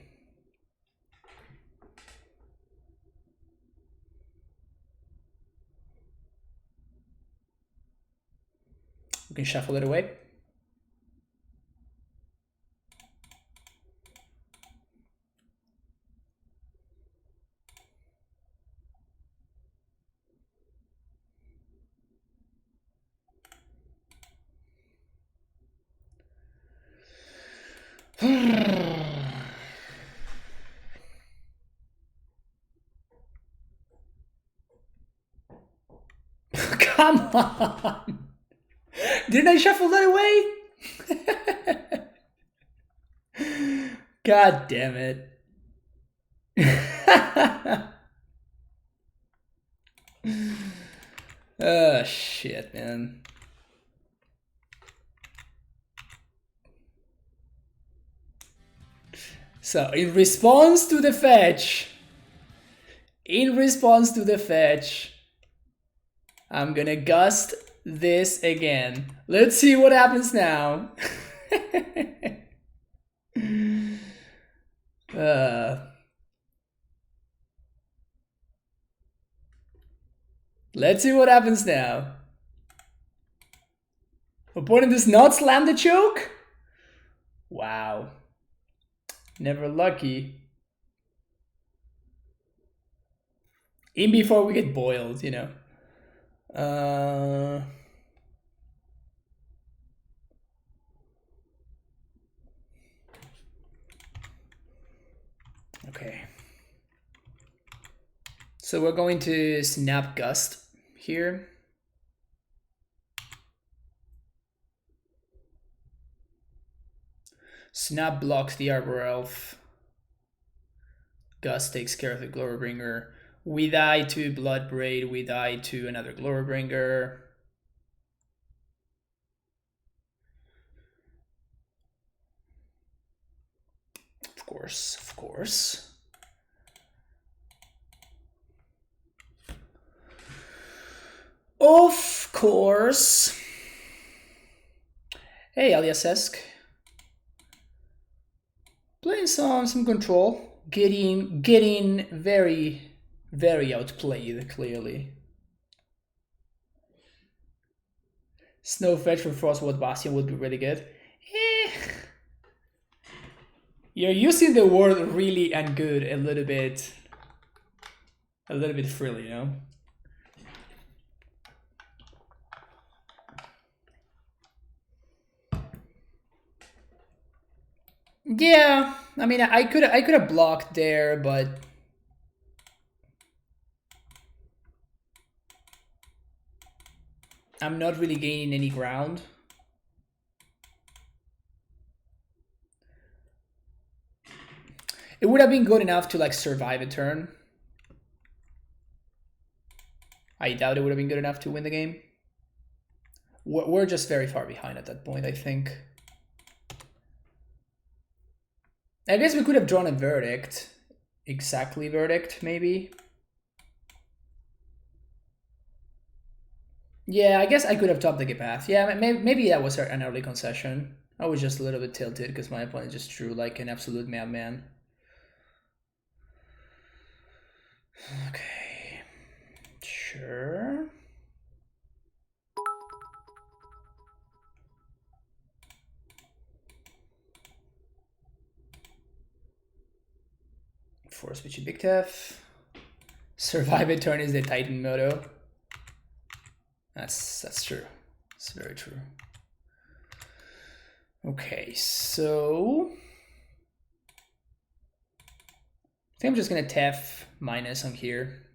[SPEAKER 1] We can shuffle it away. Come on! Didn't I shuffle that away? God damn it. Oh shit, man. So in response to the fetch, I'm gonna gust this again. Let's see what happens now. Let's see what happens now. Opponent does not slam the choke? Wow. Never lucky. In before we get boiled, you know. Okay. So we're going to snap gust here. Snap blocks the Arbor Elf. Gust takes care of the Glorybringer. We die to Bloodbraid, we die to another Glorybringer. Of course, of course. Of course. Hey, Aliasesk. Playing some control. Getting very, very outplayed, clearly. Snow Fetch for Frostwood Bastion would be really good. You're using the word really and good a little bit freely, you know? Yeah, I mean, I could have blocked there, but I'm not really gaining any ground. It would have been good enough to like survive a turn. I doubt it would have been good enough to win the game. We're just very far behind at that point, I think. I guess we could have drawn a verdict. Exactly verdict, maybe. Yeah, I guess I could have topped the path. Yeah, maybe that was an early concession. I was just a little bit tilted because my opponent just drew like an absolute madman. Okay, sure. Force Witchy Big Tef. Survive a turn is the Titan motto. That's true. It's very true. Okay, so I think I'm just gonna Tef minus on here.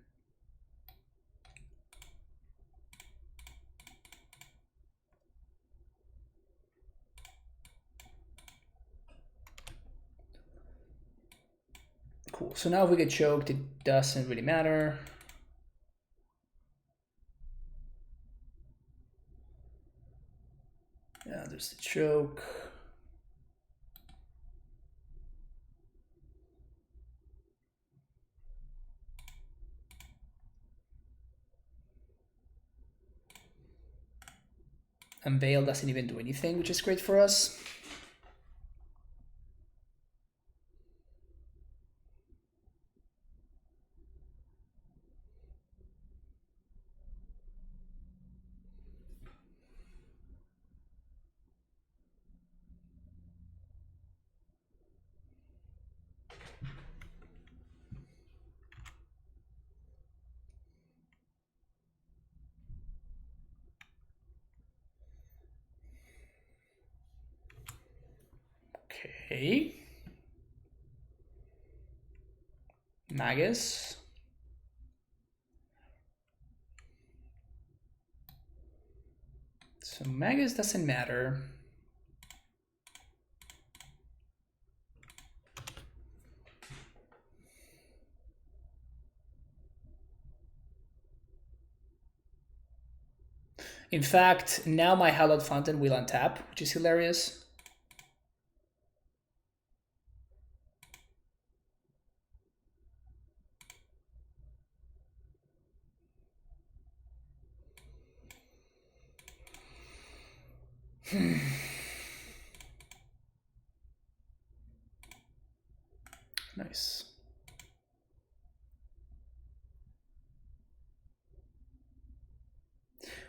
[SPEAKER 1] Cool. So now if we get choked, it doesn't really matter. Yeah, there's the choke. Unveil doesn't even do anything, which is great for us. Okay. Magus. So Magus doesn't matter. In fact, now my Hallowed Fountain will untap, which is hilarious. Nice.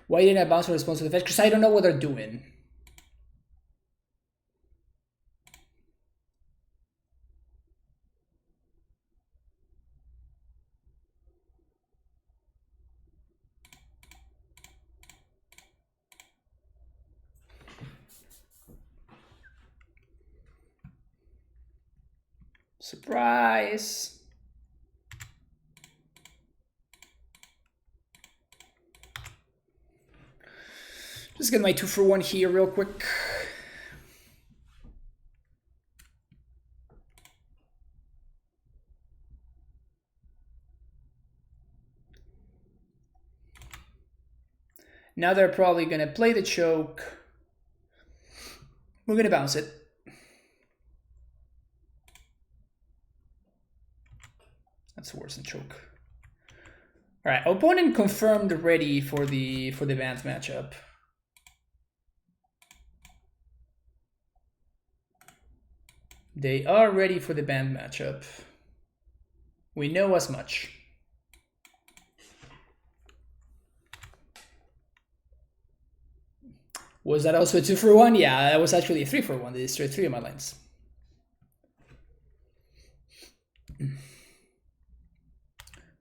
[SPEAKER 1] Why didn't I bounce a response to the fetch? Because I don't know what they're doing. Surprise! Just get my 2-for-1 here real quick. Now they're probably gonna play the choke. We're gonna bounce it. That's worse than choke. All right, opponent confirmed ready for the Bant matchup. They are ready for the Bant matchup. We know as much. Was that also a 2-for-1? Yeah, that was actually a 3-for-1. They destroyed 3 of my lines.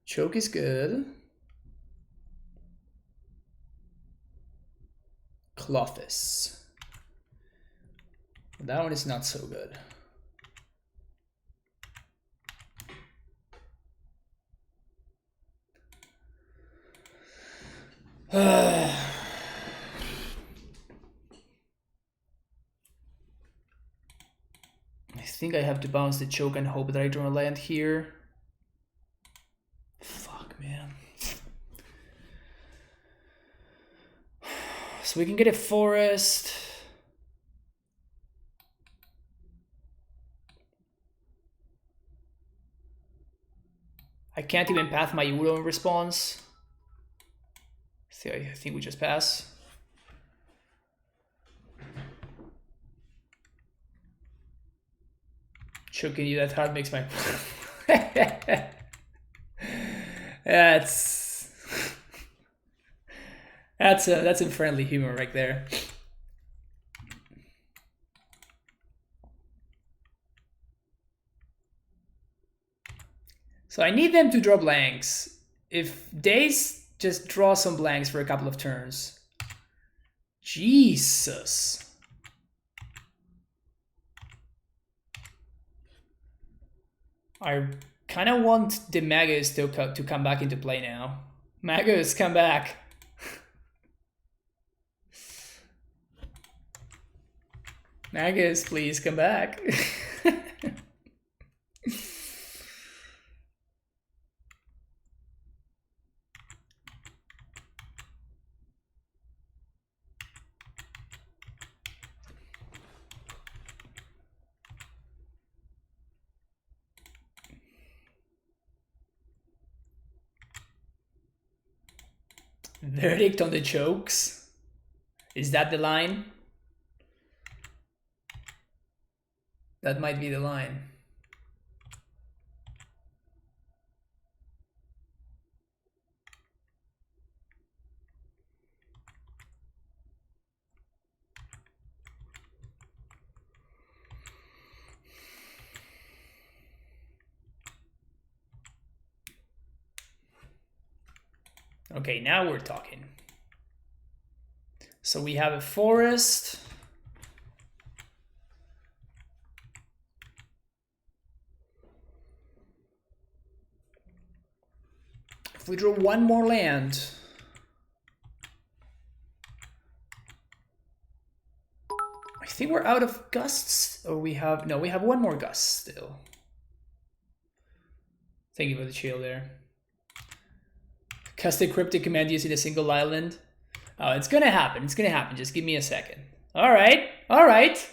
[SPEAKER 1] Choke is good. Clothis. That one is not so good. I think I have to bounce the choke and hope that I draw a land here. Fuck, man. So we can get a forest. I can't even path my Udo in response. So I think we just pass. Choking you that hard makes my... That's some friendly humor right there. So I need them to draw blanks. If Days just draw some blanks for a couple of turns. Jesus. I kind of want the Magus to come back into play now. Magus, come back. Magus, please come back. Verdict on the chokes? Is that the line? That might be the line. Okay, now we're talking. So we have a forest. If we draw one more land, I think we're out of gusts, or we have, no, we have one more gust still. Thank you for the chill there. Cast a cryptic command using a single island. Oh, it's gonna happen. It's gonna happen. Just give me a second. All right. All right.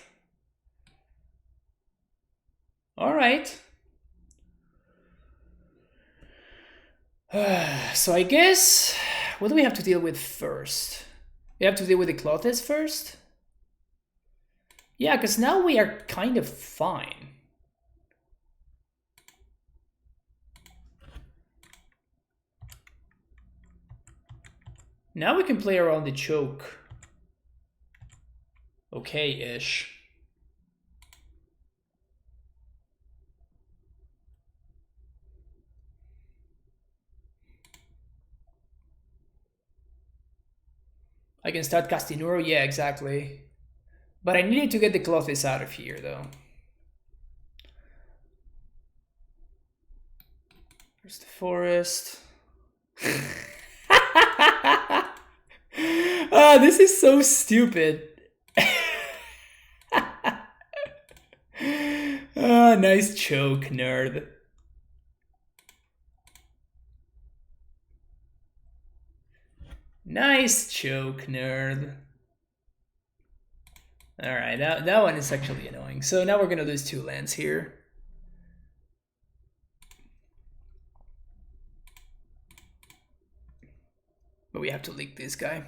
[SPEAKER 1] All right. So I guess, what do we have to deal with first? We have to deal with the Clothis first? Yeah, because now we are kind of fine. Now we can play around the choke. Okay-ish. I can start casting Uro, yeah, exactly. But I needed to get the Clothes out of here, though. There's the forest. Ah, this is so stupid. Ah, nice choke, nerd. Nice choke, nerd. Alright, that one is actually annoying. So now we're gonna lose 2 lands here. But we have to leak this guy.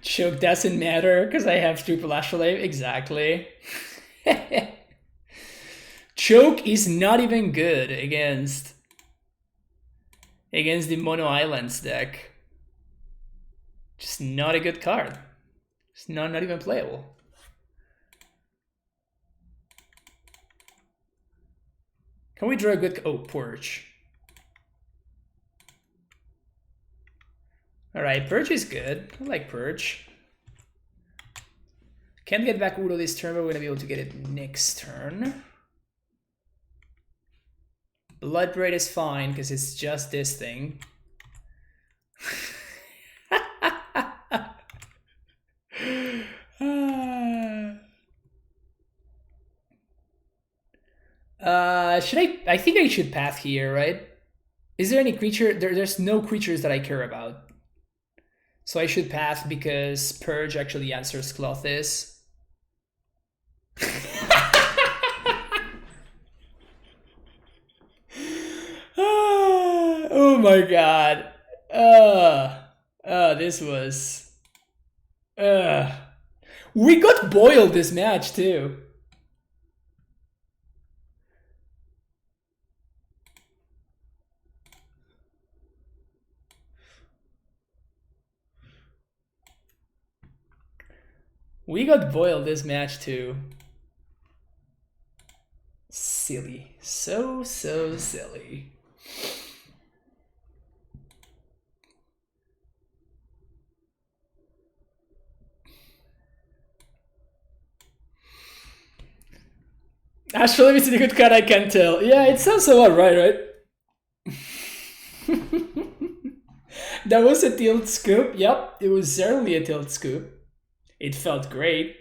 [SPEAKER 1] Choke doesn't matter because I have triple Astrolabe. Exactly. Choke is not even good against the Mono Islands deck. Just not a good card. It's not even playable. Can we draw a good... Oh, Purge. Alright, Purge is good. I like Purge. Can't get back Uro this turn, but we're going to be able to get it next turn. Blood Braid is fine, because it's just this thing. I think I should path here, right? Is there any creature? There's no creatures that I care about. So I should path because Purge actually answers Clothes. Oh my god. This was... we got boiled this match too. We got boiled this match too. Silly. So silly. Astrolabe is a good card, I can tell. Yeah, it sounds about right? That was a tilt scoop. Yep, it was certainly a tilt scoop. It felt great.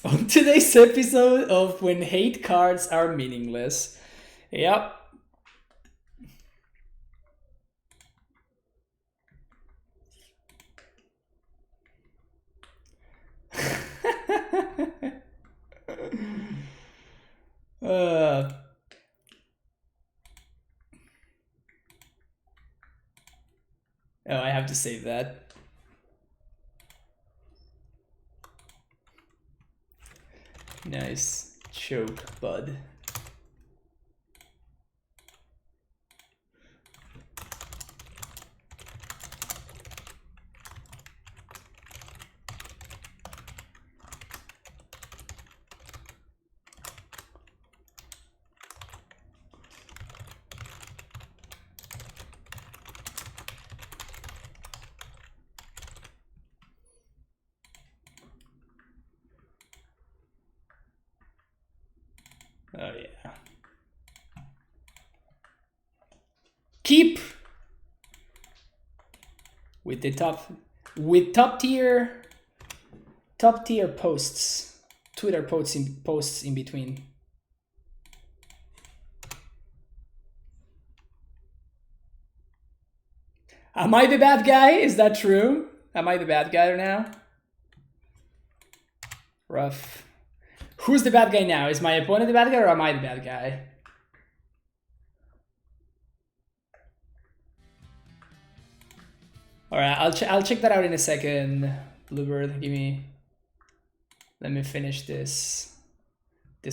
[SPEAKER 1] On today's episode of When Hate Cards Are Meaningless. Yep. Oh, I have to save that. Nice choke, bud. Oh yeah. Keep with the top tier posts, Twitter posts in between. Am I the bad guy? Is that true? Am I the bad guy now? Rough. Who's the bad guy now? Is my opponent the bad guy or am I the bad guy? All right, I'll check that out in a second. Bluebird, let me finish this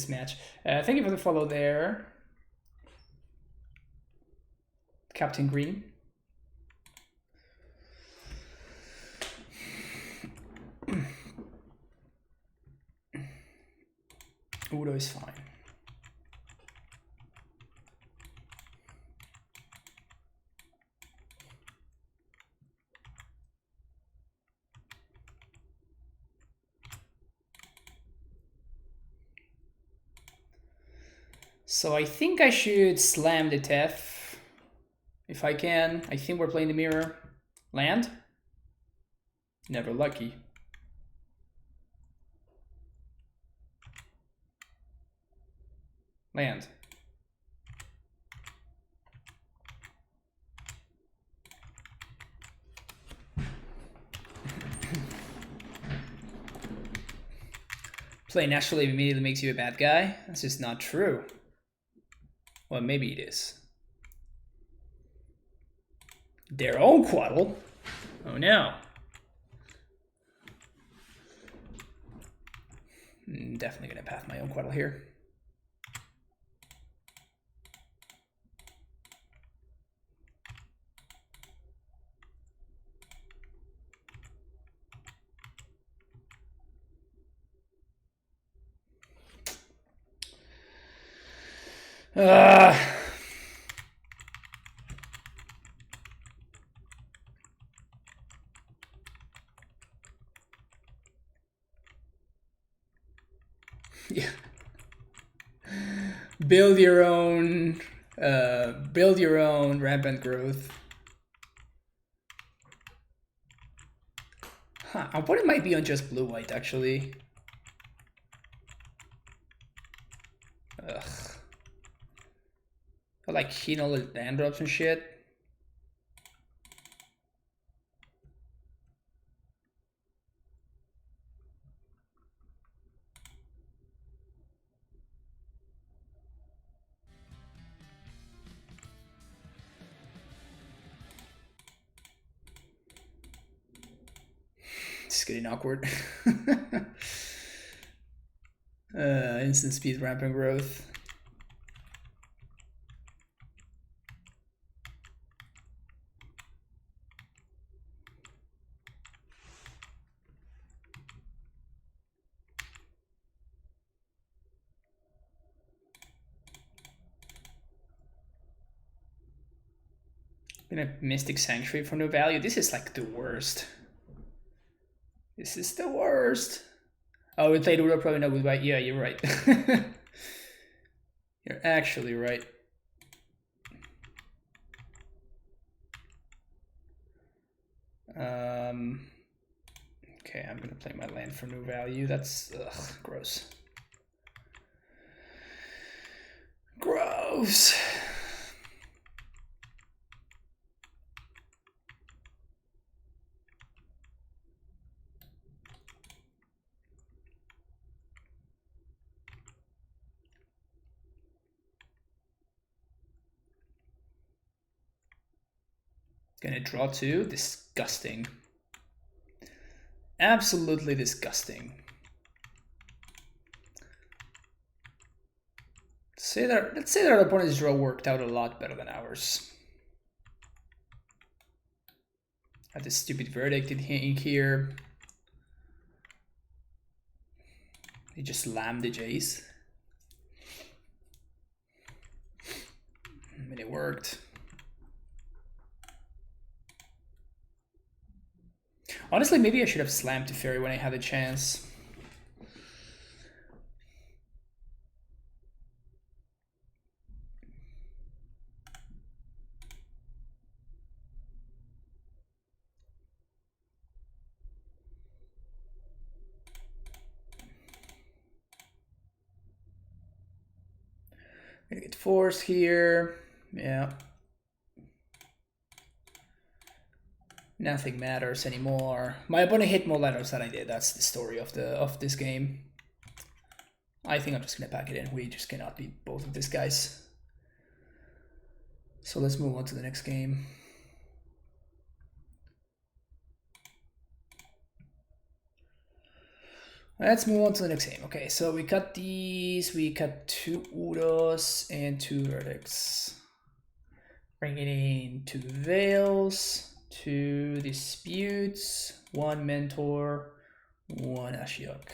[SPEAKER 1] match. Thank you for the follow there, Captain Green. Udo is fine. So I think I should slam the Tef if I can. I think we're playing the mirror. Land? Never lucky. Land. Play naturally immediately makes you a bad guy. That's just not true. Well, maybe it is. Their own Quaddle? Oh no. Definitely gonna path my own Quaddle here. Yeah. Build your own rampant growth. Huh, I thought it might be on just blue-white actually. Ugh. I like hitting all the land drops and shit. It's getting awkward. Instant speed rampant growth. Gonna Mystic Sanctuary for no value. This is like the worst. This is the worst. Oh, we played Udo, probably not goodbye. Yeah, you're right. You're actually right. Okay, I'm gonna play my land for no value. That's gross. Gross. Gonna draw two. Disgusting. Absolutely disgusting. Let's say that our opponent's draw worked out a lot better than ours. Had this stupid verdict in here. He just slammed the Jace. And it worked. Honestly, maybe I should have slammed the Fairy when I had the chance. Gonna get force here. Yeah. Nothing matters anymore. My opponent hit more letters than I did. That's the story of this game. I think I'm just gonna pack it in. We just cannot beat both of these guys. So let's move on to the next game. Let's move on to the next game. Okay, so we cut these. We cut 2 Uros and 2 Verdicts. Bring it in 2 Veils, 2 Disputes, 1 Mentor, 1 Ashiok.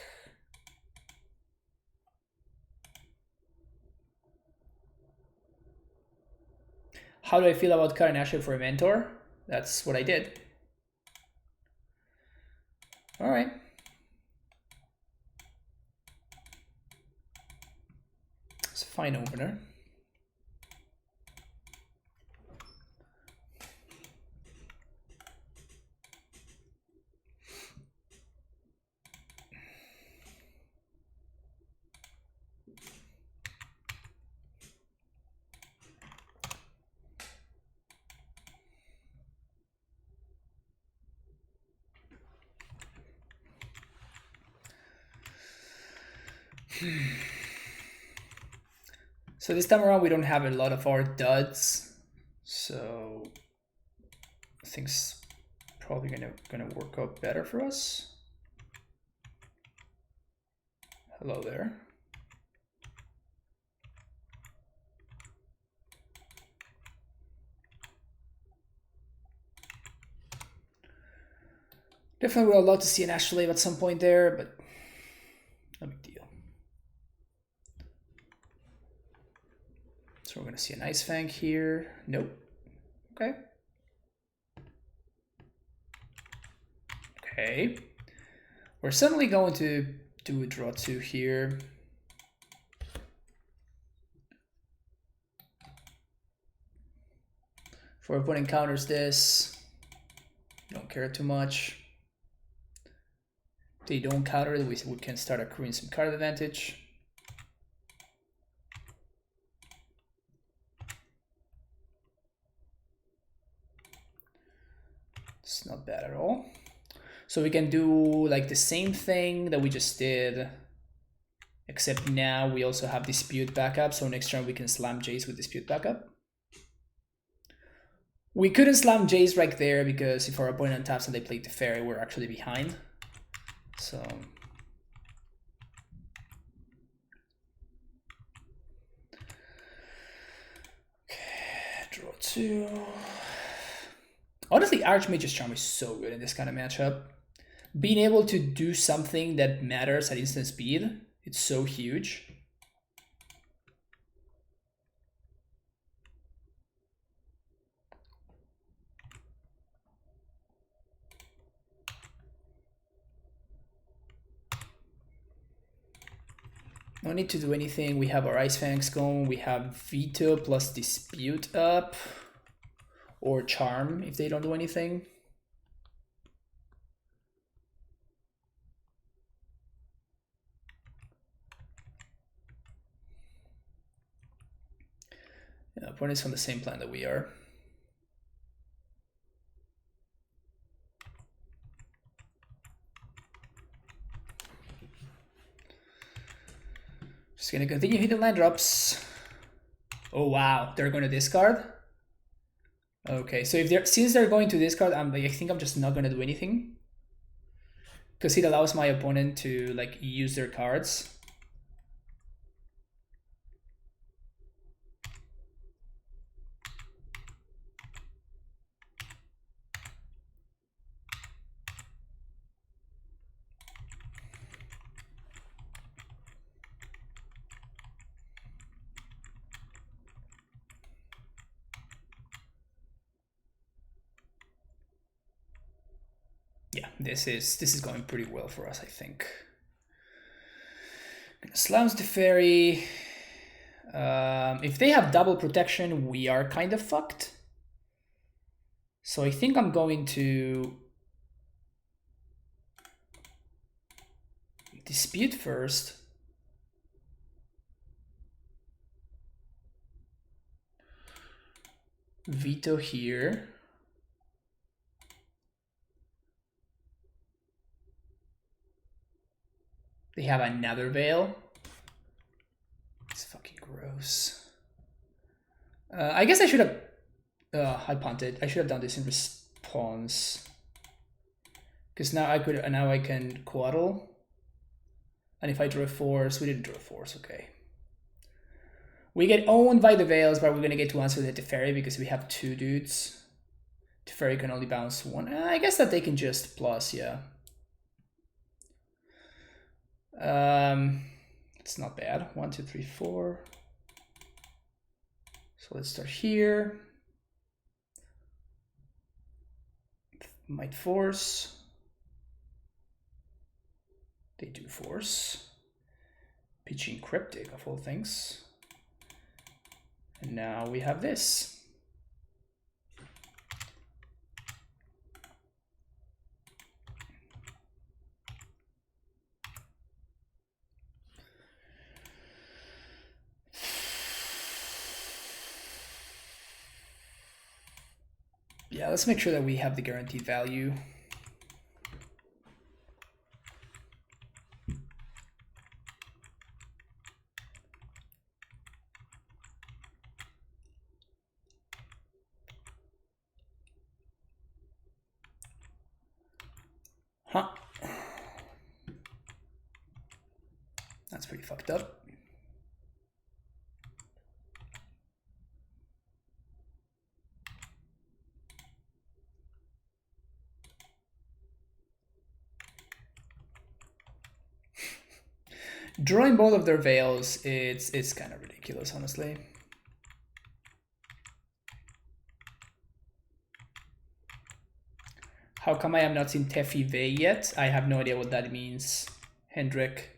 [SPEAKER 1] How do I feel about cutting Ashiok for a Mentor? That's what I did. All right. It's a fine opener. So this time around we don't have a lot of our duds, so I think it's probably gonna work out better for us. Hello there. Definitely would love to see an Astrolabe at some point there, but no big deal. So we're gonna see an Ice Fang here. Nope. Okay. Okay. We're suddenly going to do a draw 2 here. If our opponent counters this, don't care too much. If they don't counter it, we can start accruing some card advantage. It's not bad at all. So we can do like the same thing that we just did, except now we also have Dispute backup. So next turn we can slam Jace with Dispute backup. We couldn't slam Jace right there because if our opponent taps and they play Teferi, we're actually behind. So okay, draw 2. Honestly, Archmage's Charm is so good in this kind of matchup. Being able to do something that matters at instant speed, it's so huge. No need to do anything. We have our Ice Fangs going. We have Veto plus Dispute up. Or Charm if they don't do anything. Yeah, opponent's on the same plan that we are. Just gonna continue hitting land drops. Oh wow, they're gonna discard. Okay, so if since they're going to discard, I think I'm just not gonna do anything because it allows my opponent to like use their cards. Yeah, this is going pretty well for us, I think. Slams the Fairy. If they have double protection, we are kind of fucked. So I think I'm going to Dispute first. Veto here. They have another Veil. It's fucking gross. I guess I should have... I punted. I should have done this in response. Because now I can Quaddle. And if I draw a Force, we didn't draw a Force, okay. We get owned by the Veils, but we're gonna get to answer the Teferi because we have 2 dudes. Teferi can only bounce 1. I guess that they can just plus, yeah. It's not bad. 1, 2, 3, 4. So let's start here. Might Force. They do Force. Pitching Cryptic of all things. And now we have this. Yeah, let's make sure that we have the guaranteed value. Huh. That's pretty fucked up. Drawing both of their Veils, it's kind of ridiculous, honestly. How come I have not seen Tefi Vey yet? I have no idea what that means, Hendrik.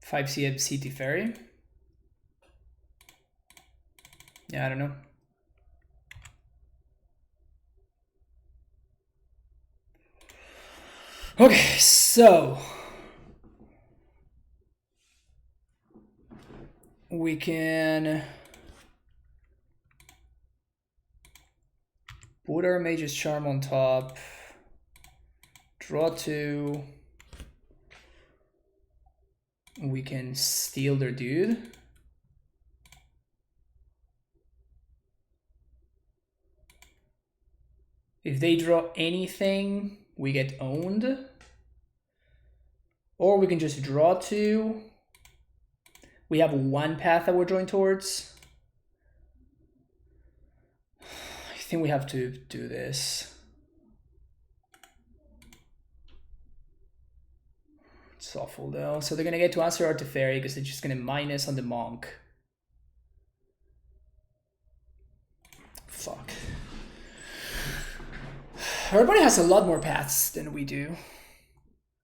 [SPEAKER 1] Five CMC Teferi. Yeah, I don't know. Okay, so we can put our Mage's Charm on top, draw 2. We can steal their dude. If they draw anything, we get owned. Or we can just draw 2. We have 1 path that we're drawing towards. I think we have to do this. It's awful though. So they're gonna get to answer our Teferi because they're just gonna minus on the Monk. Fuck. Everybody has a lot more paths than we do.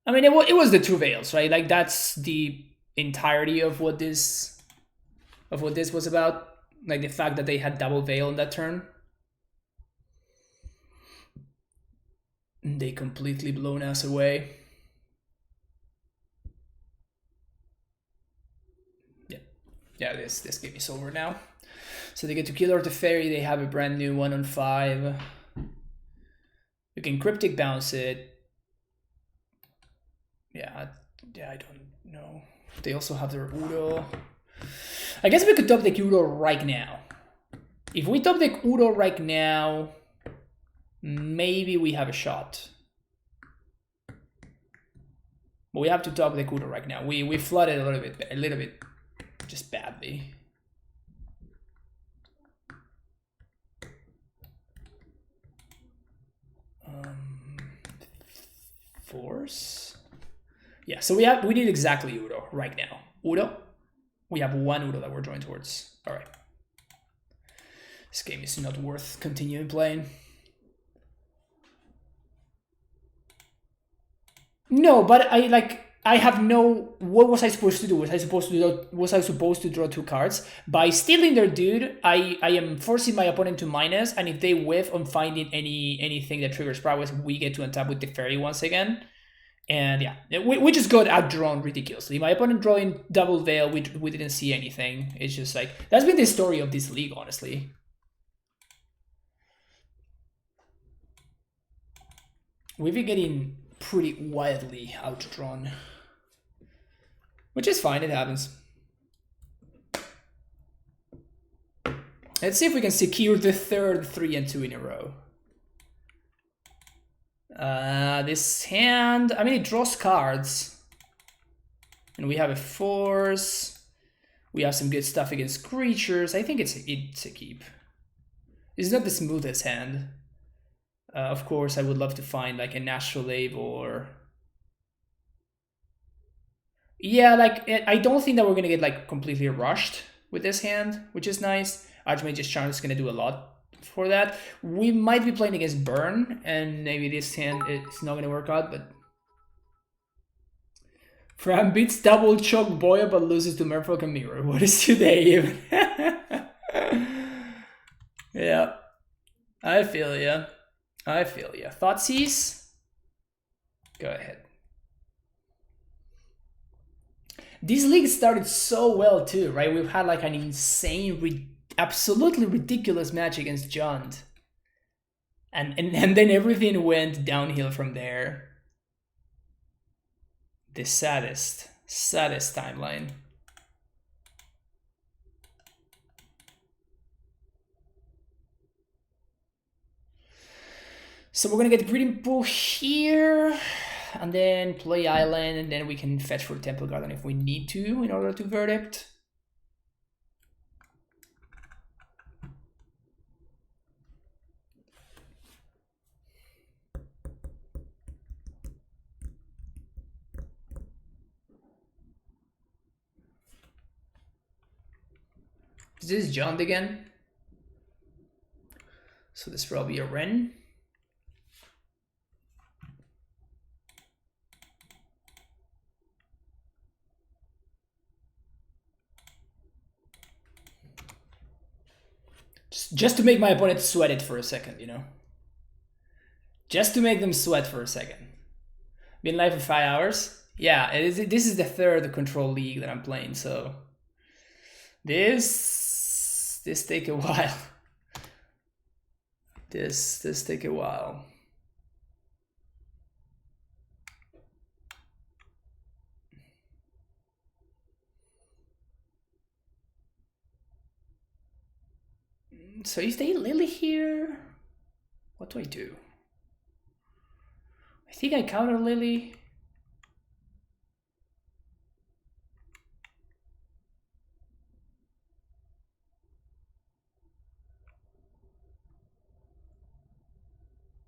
[SPEAKER 1] I mean, it was the 2 Veils, right? Like that's the entirety of what this was about. Like the fact that they had double Veil in that turn. They completely blown us away. Yeah, this game is over now. So they get to kill our Teferi. They have a brand new 1 on 5. We can Cryptic bounce it. Yeah, I don't know. They also have their Udo. I guess we could top deck Udo right now. If we top deck Udo right now, maybe we have a shot. But we have to top deck Udo right now. We flooded a little bit. Just badly. Force. Yeah, so we did exactly Udo right now. Udo. We have 1 Udo that we're drawing towards. All right. This game is not worth continuing playing. No, but I have no. What was I supposed to do? Was I supposed to draw 2 cards? By stealing their dude, I am forcing my opponent to minus, and if they whiff on finding anything that triggers prowess, we get to untap with Teferi once again. And yeah, we just got outdrawn ridiculously. My opponent drawing double veil, we didn't see anything. It's just like, that's been the story of this league, honestly. We've been getting pretty wildly outdrawn. Which is fine, it happens. Let's see if we can secure the third 3 and 2 in a row. This hand, I mean, it draws cards. And we have a force. We have some good stuff against creatures. I think it's a keep. It's not the smoothest hand. Of course, I would love to find like an Astrolabe or... Yeah, like, I don't think that we're gonna get like completely rushed with this hand, which is nice. Archmage's Charm is gonna do a lot for that. We might be playing against Burn, and maybe this hand it's not gonna work out, but... Fram beats double choke Boya but loses to Merfolk and Mirror. What is today even? Yeah. I feel ya. I feel ya. Thoughtseize? Go ahead. This league started so well too, right? We've had like an insane, absolutely ridiculous match against Jund. And then everything went downhill from there. The saddest timeline. So we're gonna get Breeding Pool here, and then play Island, and then we can fetch for Temple Garden if we need to in order to Verdict. Is this Jund again? So this will probably a Ren. Just to make my opponent sweat it for a second, you know? Just to make them sweat for a second. Been live for 5 hours? Yeah, this is the third Control League that I'm playing, so... This take a while. This take a while. So is they Lily here? What do I do? I think I counter Lily.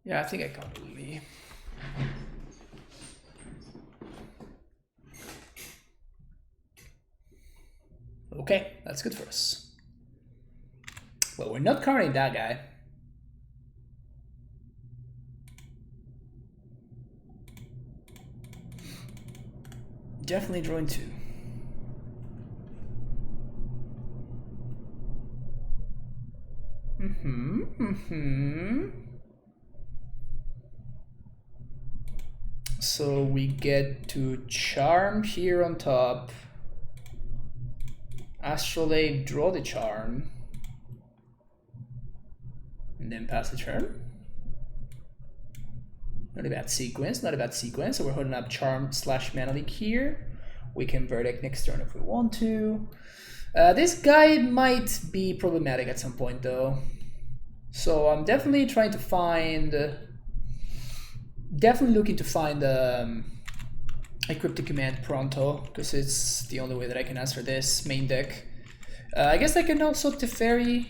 [SPEAKER 1] Yeah, I think I counter Lily. Okay, that's good for us. Well, we're not counting that guy. Definitely drawing 2. So we get to Charm here on top. Astrolabe, draw the Charm. And then pass the turn. Not a bad sequence, not a bad sequence. So we're holding up Charm / Mana Leak here. We can Verdict next turn if we want to. This guy might be problematic at some point though. So I'm definitely trying to find... definitely looking to find a Cryptic Command pronto, because it's the only way that I can answer this main deck. I guess I can also Teferi.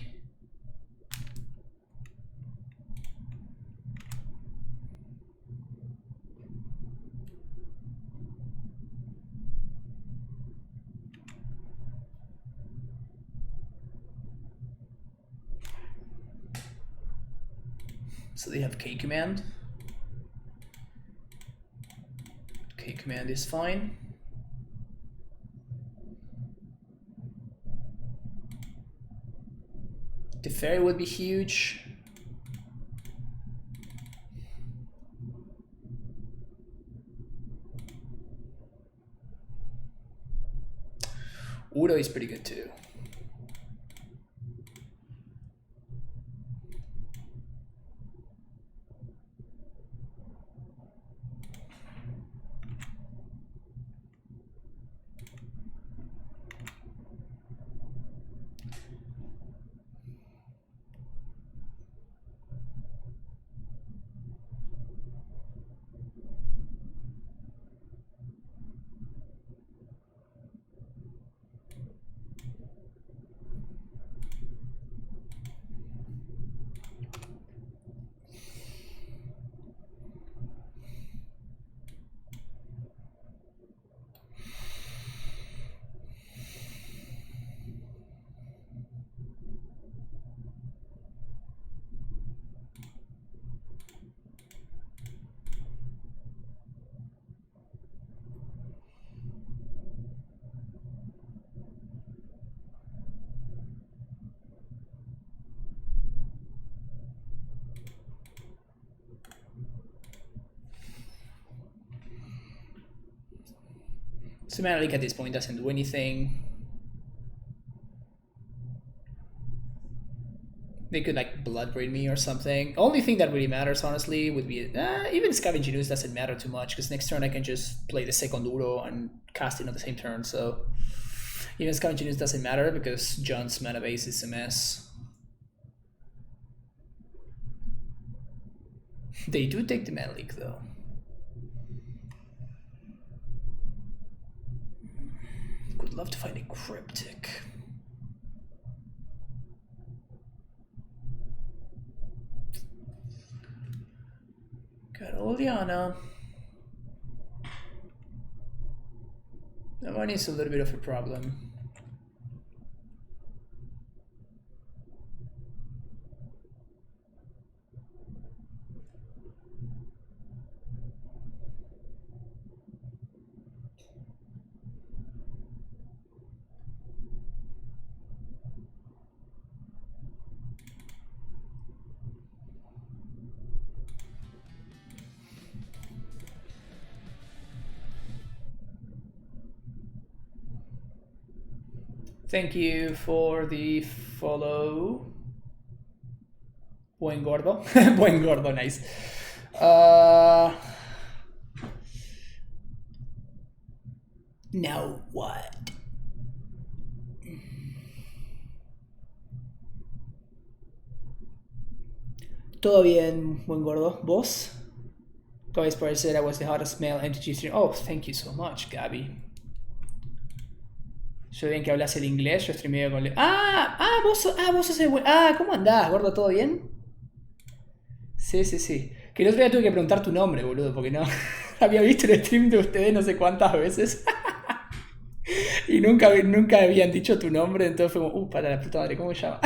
[SPEAKER 1] So they have K Command. K Command is fine. The fairy would be huge. Uro is pretty good too. So Mana Leak at this point doesn't do anything. They could like Blood Braid me or something. Only thing that really matters, honestly, would be even Scavenging Ooze doesn't matter too much because next turn I can just play the second Uro and cast it on the same turn. So even Scavenging Ooze doesn't matter because John's mana base is a mess. They do take the Mana Leak though. Would love to find a Cryptic. Got Oleana. That one is a little bit of a problem. Thank you for the follow. Buen gordo. Buen gordo, nice. Now what? Todo bien, buen gordo. ¿Vos? Guys, probably said I was the hottest male MTG streamer. Oh, thank you so much, Gabby. Yo bien que hablas el inglés, yo streameo con... vos sos el buen... ¿Cómo andás, gordo? ¿Todo bien? Sí. Que el otro día tuve que preguntar tu nombre, boludo, porque no... había visto el stream de ustedes no sé cuántas veces. Y nunca habían dicho tu nombre, entonces fue como... para la puta madre, ¿cómo se llama?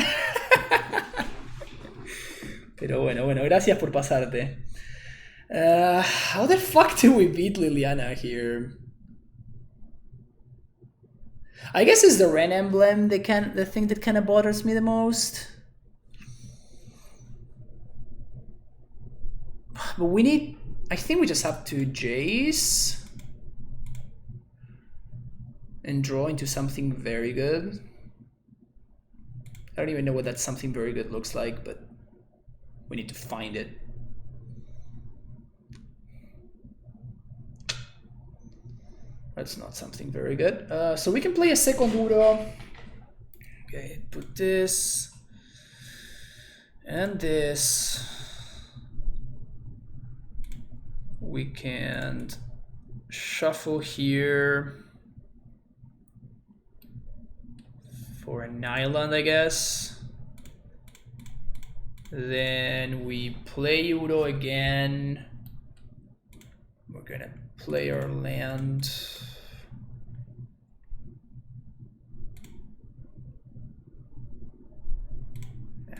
[SPEAKER 1] Pero bueno, gracias por pasarte. How the fuck do we beat Liliana here? I guess it's the Ren emblem, the thing that kind of bothers me the most. But we need... I think we just have to Jace and draw into something very good. I don't even know what that something very good looks like, but we need to find it. That's not something very good. So we can play a second Uro. Okay, put this and this. We can shuffle here for an island, I guess. Then we play Uro again. We're gonna play our land.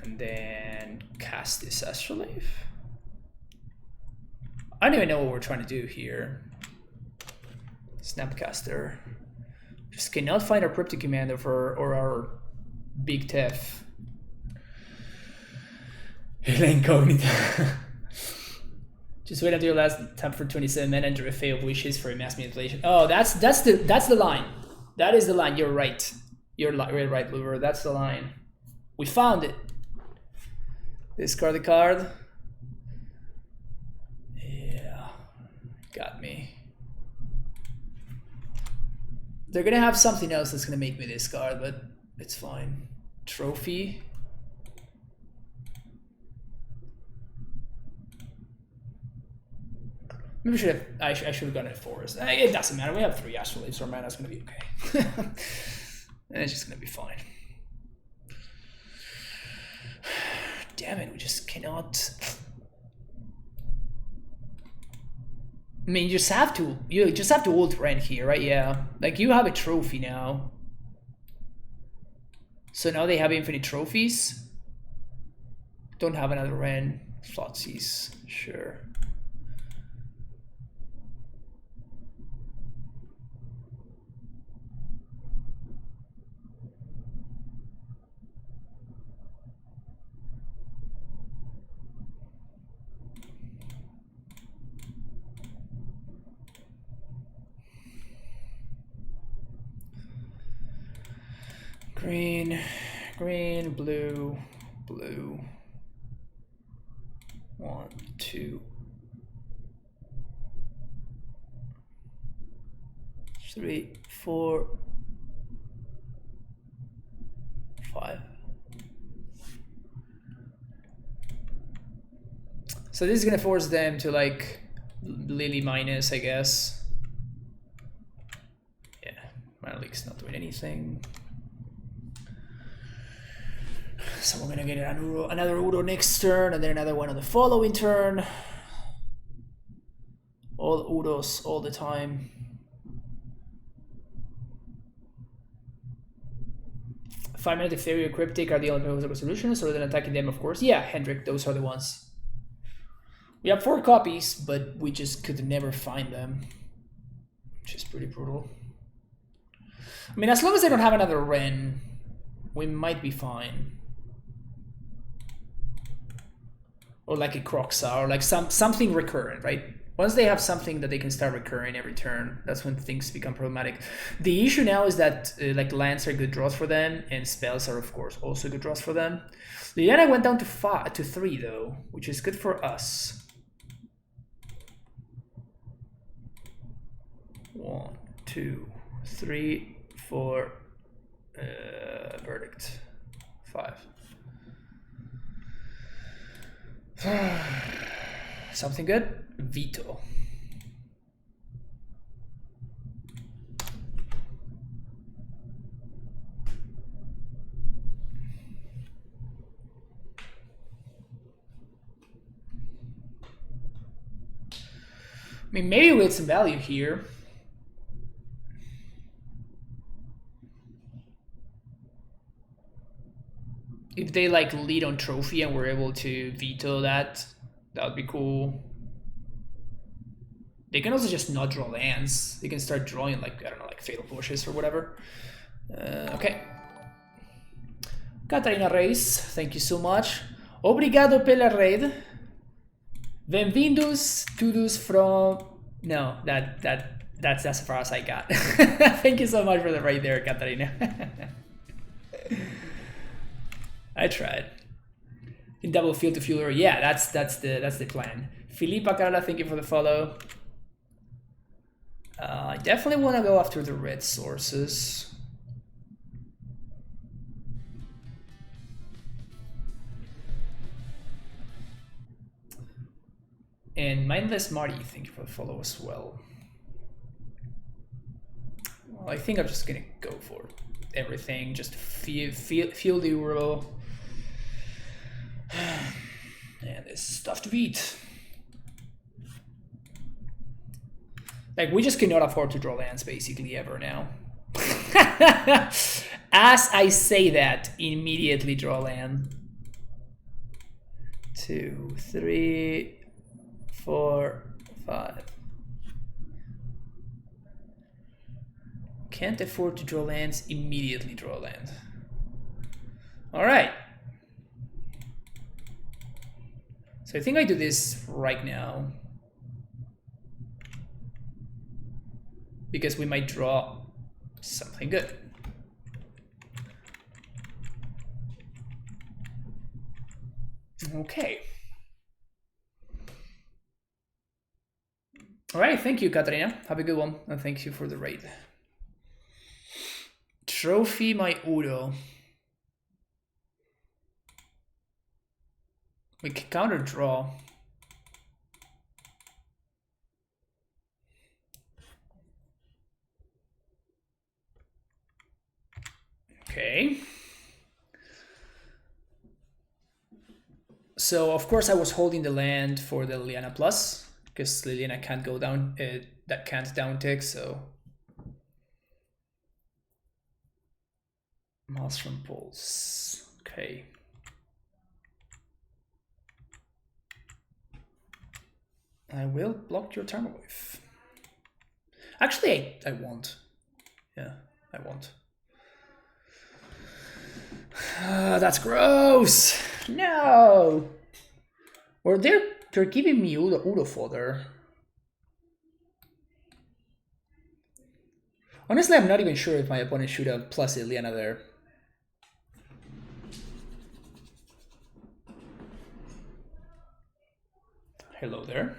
[SPEAKER 1] And then cast this Astrolabe. I don't even know what we're trying to do here. Snapcaster. Just cannot find our Cryptic Commander or our Big Tef. El Incognita. Just wait until your last tap for 27 mana and draw a Fae of Wishes for a mass manipulation. Oh, that's the line. That is the line. You're right. You're right, Bluebird. That's the line. We found it. Discard the card. Yeah. Got me. They're gonna have something else that's gonna make me discard, but it's fine. Trophy. Maybe I should have gone at Forest. It doesn't matter. We have 3 Astrolabes, so our mana's gonna be okay. And it's just gonna be fine. Damn it, we just cannot. I mean, you just have to ult Ren here, right? Yeah. Like, you have a trophy now. So now they have infinite trophies. Don't have another Ren. Flotsies, sure. Green, green, blue, blue. 1, 2, 3, 4, 5. So this is gonna force them to like Lily minus, I guess. Yeah, Mana Leak's not doing anything. So we're gonna get another Uro next turn, and then another one on the following turn. All Uros all the time. 5-minute Ethereal Cryptic are the only possible solutions, or then attacking them, of course. Yeah, Hendrik, those are the ones. We have 4 copies, but we just could never find them, which is pretty brutal. I mean, as long as they don't have another Ren, we might be fine. Or like a Croxa, or like something recurrent, right? Once they have something that they can start recurring every turn, that's when things become problematic. The issue now is that like lands are good draws for them, and spells are of course also good draws for them. Liliana went down to 3 though, which is good for us. 1, 2, 3, 4. Verdict. 5. Something good? Veto. I mean, maybe we had some value here. If they like lead on trophy and we're able to veto that, that would be cool. They can also just not draw lands. They can start drawing like, I don't know, like Fatal Bushes or whatever. Okay. Catarina Reis, thank you so much. Obrigado pela raid. Bem-vindos todos from... No, that's as far as I got. Thank you so much for the raid there, Catarina. I tried. In double field to fueler, yeah, that's the plan. Filipa Carla, thank you for the follow. I definitely want to go after the red sources. And Mindless Marty, thank you for the follow as well. Well, I think I'm just gonna go for everything, just feel the Uro. And this is tough to beat. Like, we just cannot afford to draw lands basically ever now. As I say that, immediately draw land. 2, 3, 4, 5. Can't afford to draw lands, immediately draw land. Alright. So I think I do this right now. Because we might draw Something good. Okay. All right, thank you, Katarina. Have a good one, and thank you for the raid. Trophy my Udo. We can counter draw. Okay. So of course I was holding the land for the Liliana Plus because Liliana can't go down. That can't down tick. So Maelstrom Pulse. Okay. I will block your Thermal Wave. Actually, I won't. Yeah, I won't. That's gross. No. Or they're giving me Udo fodder. Honestly, I'm not even sure if my opponent should have plus Liliana there. Hello there.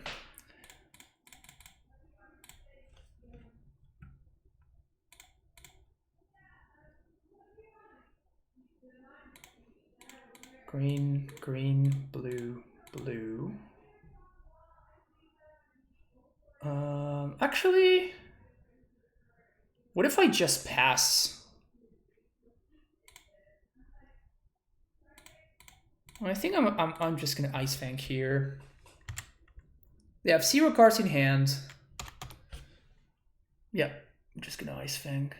[SPEAKER 1] Green, green, blue, blue. Actually, what if I just pass? I think I'm just gonna Ice Fang here. They have 0 cards in hand. Yeah, I'm just gonna Ice Fang.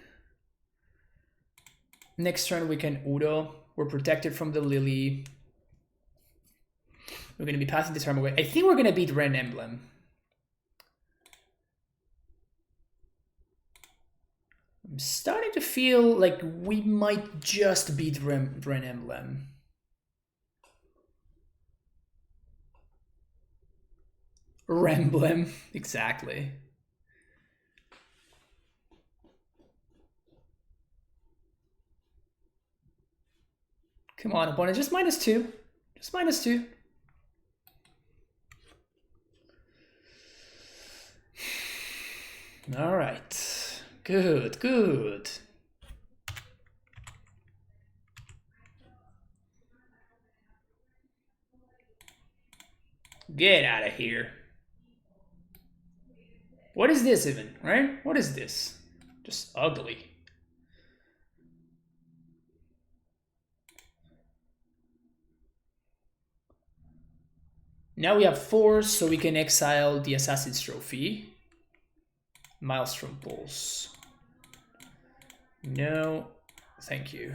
[SPEAKER 1] Next turn we can Udo. We're protected from the Lily. We're gonna be passing this arm away. I think we're gonna beat Ren Emblem. I'm starting to feel like we might just beat Ren Emblem. Remblem, exactly. Come on, opponent, just -2. Just -2. All right. Good, good. Get out of here. What is this even, right? What is this? Just ugly. Now we have 4, so we can exile the Assassin's Trophy. Maelstrom Pulse. No, thank you.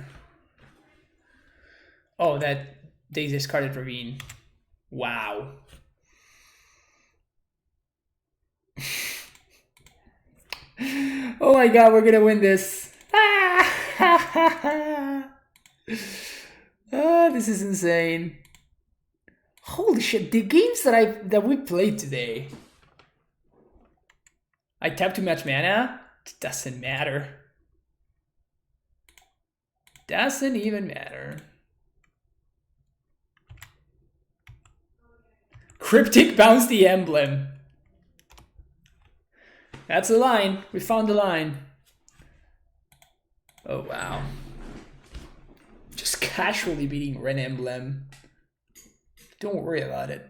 [SPEAKER 1] Oh, that they discarded Ravine. Wow. Oh my god, we're gonna win this. This is insane. Holy shit, the games that we played today. I tap too much mana? It doesn't matter. Doesn't even matter. Cryptic bounce the emblem. That's a line. We found the line. Oh, wow. Just casually beating Ren Emblem. Don't worry about it.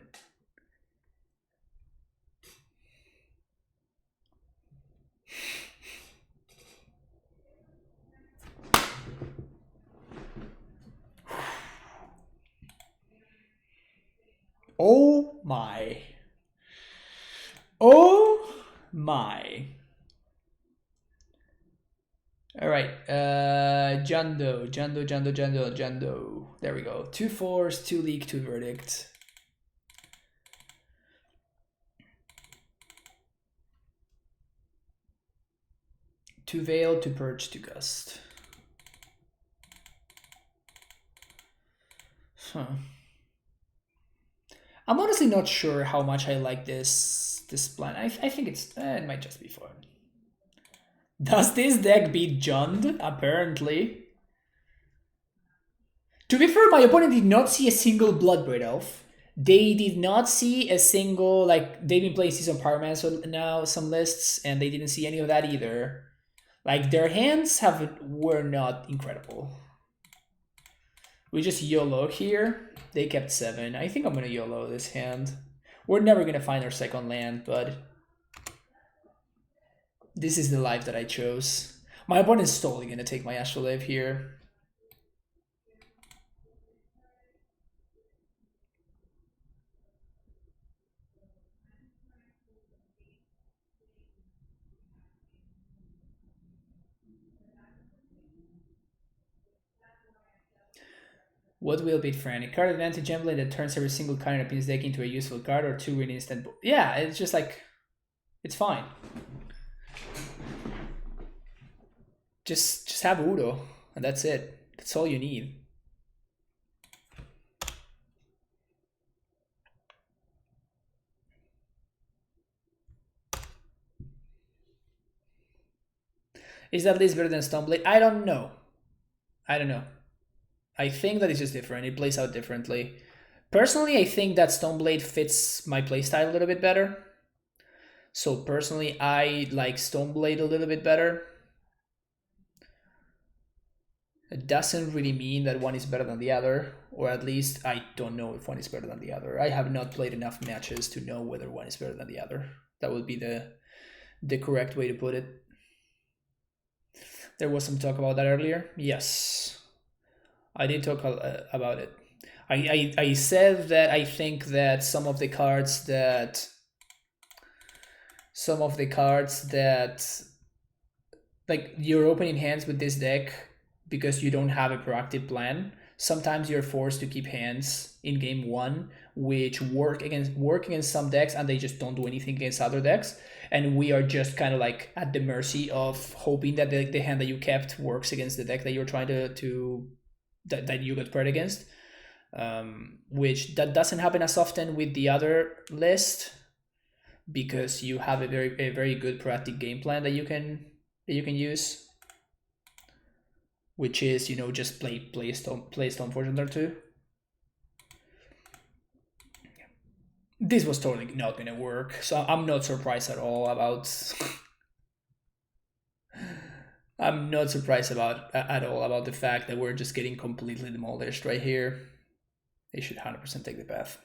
[SPEAKER 1] Oh my. Oh my. All right, Jando. There we go. 2 4s, 2 leak, 2 verdict. To Veil, to Purge, to Gust. Huh. I'm honestly not sure how much I like this plan. I think it might just be fun. Does this deck beat Jund? Apparently. To be fair, my opponent did not see a single Bloodbraid Elf. They did not see a single, like, they've been playing Season Pyromancer now, some lists, and they didn't see any of that either. Like, their hands were not incredible. We just YOLO here. They kept 7. I think I'm gonna YOLO this hand. We're never gonna find our second land, but this is the life that I chose. My opponent's totally gonna take my Astrolabe here. What will beat Fran? A card advantage emblem that turns every single card in a opponent's deck into a useful card, or 2 win instant. Yeah, it's just like, it's fine. Just have Udo, and that's it. That's all you need. Is that list better than Stoneblade? I don't know. I don't know. I think that it's just different. It plays out differently. Personally, I think that Stoneblade fits my playstyle a little bit better. So personally, I like Stoneblade a little bit better. It doesn't really mean that one is better than the other, or at least I don't know if one is better than the other. I have not played enough matches to know whether one is better than the other. That would be the correct way to put it. There was some talk about that earlier. Yes, I did talk about it. I said that I think that some of the cards that like you're opening hands with this deck because you don't have a proactive plan. Sometimes you're forced to keep hands in game 1 which work against some decks, and they just don't do anything against other decks, and we are just kind of like at the mercy of hoping that the hand that you kept works against the deck that you're trying to that you got paired against. Which that doesn't happen as often with the other list, because you have a very good proactive game plan that you can use, which is, you know, just play Stoneforge Hunter 2. This was totally not gonna work, so I'm not surprised at all about I'm not surprised at all about the fact that we're just getting completely demolished right here. They should 100% take the path.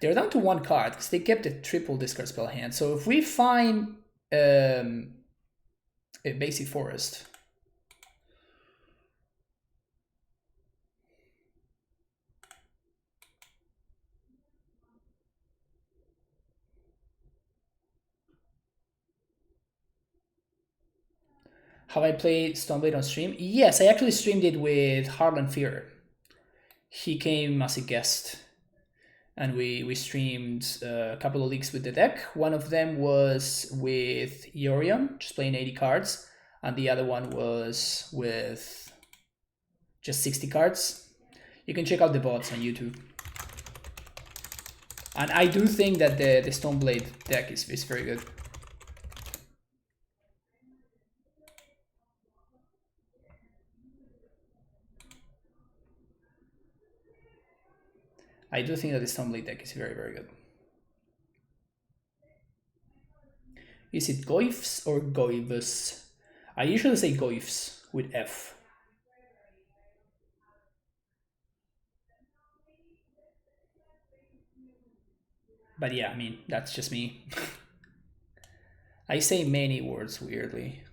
[SPEAKER 1] They're down to 1 card because they kept a triple discard spell hand. So if we find a basic forest, have I played Stoneblade on stream? Yes, I actually streamed it with Harlan Fear. He came as a guest, and we streamed a couple of leagues with the deck. One of them was with Yorion, just playing 80 cards, and the other one was with just 60 cards. You can check out the bots on YouTube. And I do think that the Stoneblade deck is very good. I do think that the Stoneblade deck is very good. Is it Goifs or Goivus? I usually say Goifs with F. But yeah, I mean, that's just me. I say many words weirdly.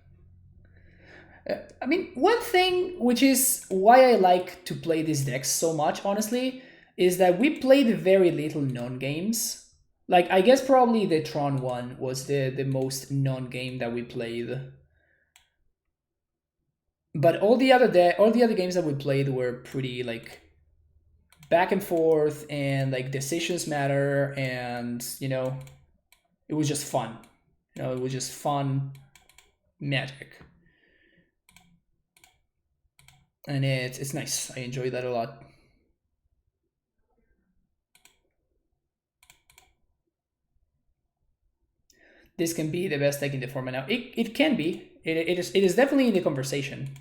[SPEAKER 1] I mean, one thing which is why I like to play these decks so much, honestly, is that we played very little non-games. Like, I guess probably the Tron one was the most non-game that we played. But all the other games that we played were pretty, like, back and forth, and like decisions matter, and, you know, it was just fun. You know, it was just fun magic. And it's nice. I enjoy that a lot. this can be the best deck in the format now. It can be. It is definitely in the conversation.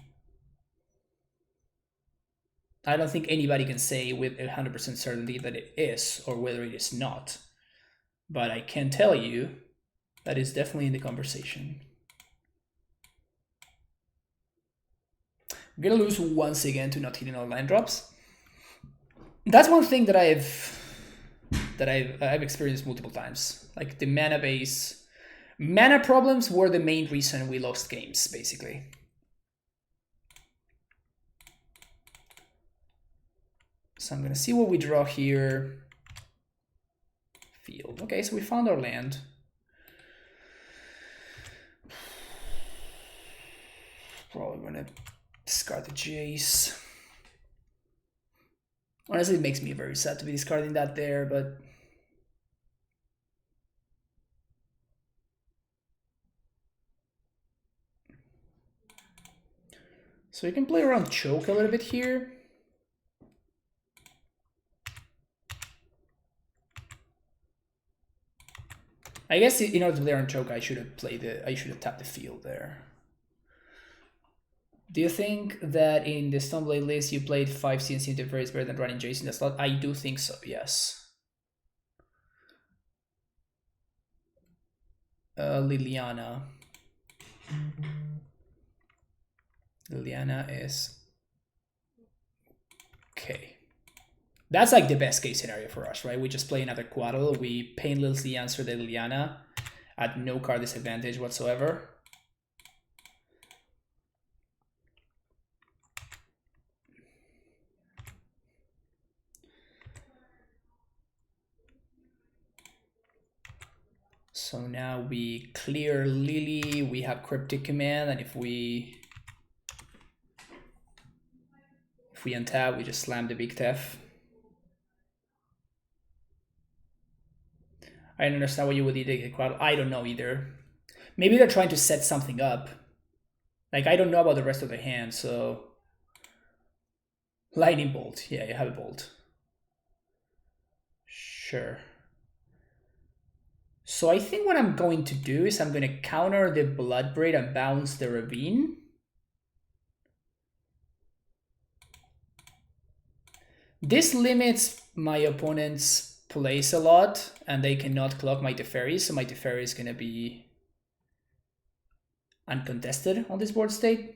[SPEAKER 1] I don't think anybody can say with 100% certainty that it is or whether it is not. But I can tell you that it's definitely in the conversation. I'm gonna lose once again to not hitting all land drops. That's one thing that I've experienced multiple times. Like the mana problems were the main reason we lost games, basically. So I'm gonna see what we draw here. Field. Okay, so we found our land. Probably gonna discard the Jace. Honestly, it makes me very sad to be discarding that there, but so you can play around choke a little bit here. I guess in order to play around choke, I should have tapped the field there. Do you think that in the Stoneblade list you played 5 CNC interferes better than running Jace in the slot? I do think so, yes. Liliana. Liliana is... Okay. That's like the best case scenario for us, right? We just play another Quaddle, we painlessly answer the Liliana at no card disadvantage whatsoever. So now we clear Lily, we have Cryptic Command, and if we untap, we just slam the Big Tef. I don't understand why you would either get Quaddle. I don't know either. Maybe they're trying to set something up. Like, I don't know about the rest of the hand, so... Lightning Bolt. Yeah, you have a Bolt. Sure. So I think what I'm going to do is I'm going to counter the Bloodbraid and bounce the Ravine. This limits my opponent's plays a lot, and they cannot clock my Teferi, so my Teferi is going to be uncontested on this board state.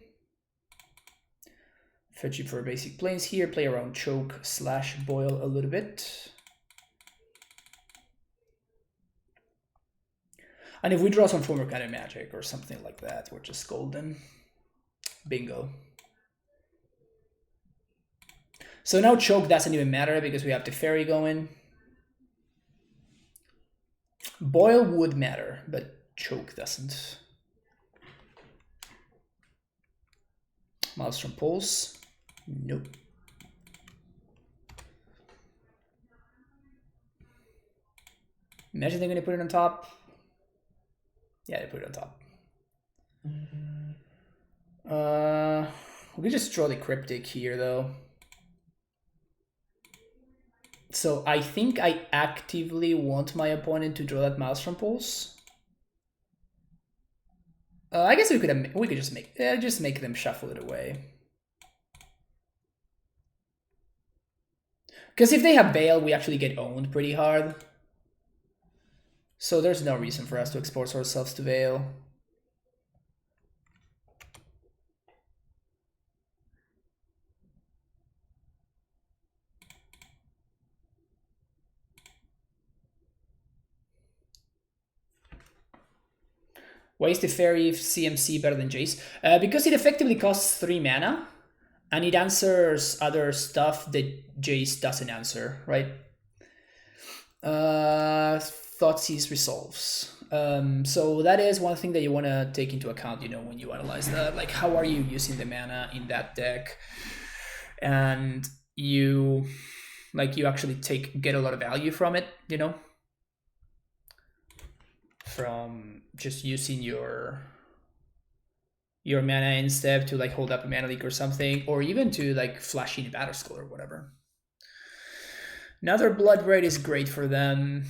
[SPEAKER 1] Fetch you for basic planes here, play around choke / boil a little bit. And if we draw some former kind of magic or something like that, we're just golden. Bingo. So now choke doesn't even matter because we have the fairy going. Boil would matter, but choke doesn't. Maelstrom Pulse. Nope. Imagine they're going to put it on top. Yeah, they put it on top. We just draw the Cryptic here, though. So I think I actively want my opponent to draw that Maelstrom Pulse. I guess we could just make them shuffle it away. Because if they have Veil, we actually get owned pretty hard. So there's no reason for us to expose ourselves to Veil. Why is the Fairy CMC better than Jace? Because it effectively costs 3 mana, and it answers other stuff that Jace doesn't answer, right? Thoughtseize resolves. So that is one thing that you want to take into account, you know, when you analyze that. Like, how are you using the mana in that deck? And you actually get a lot of value from it, you know? From just using your mana in step to like hold up a mana leak or something, or even to like flash in a Battle Skull or whatever. Another Bloodbraid is great for them.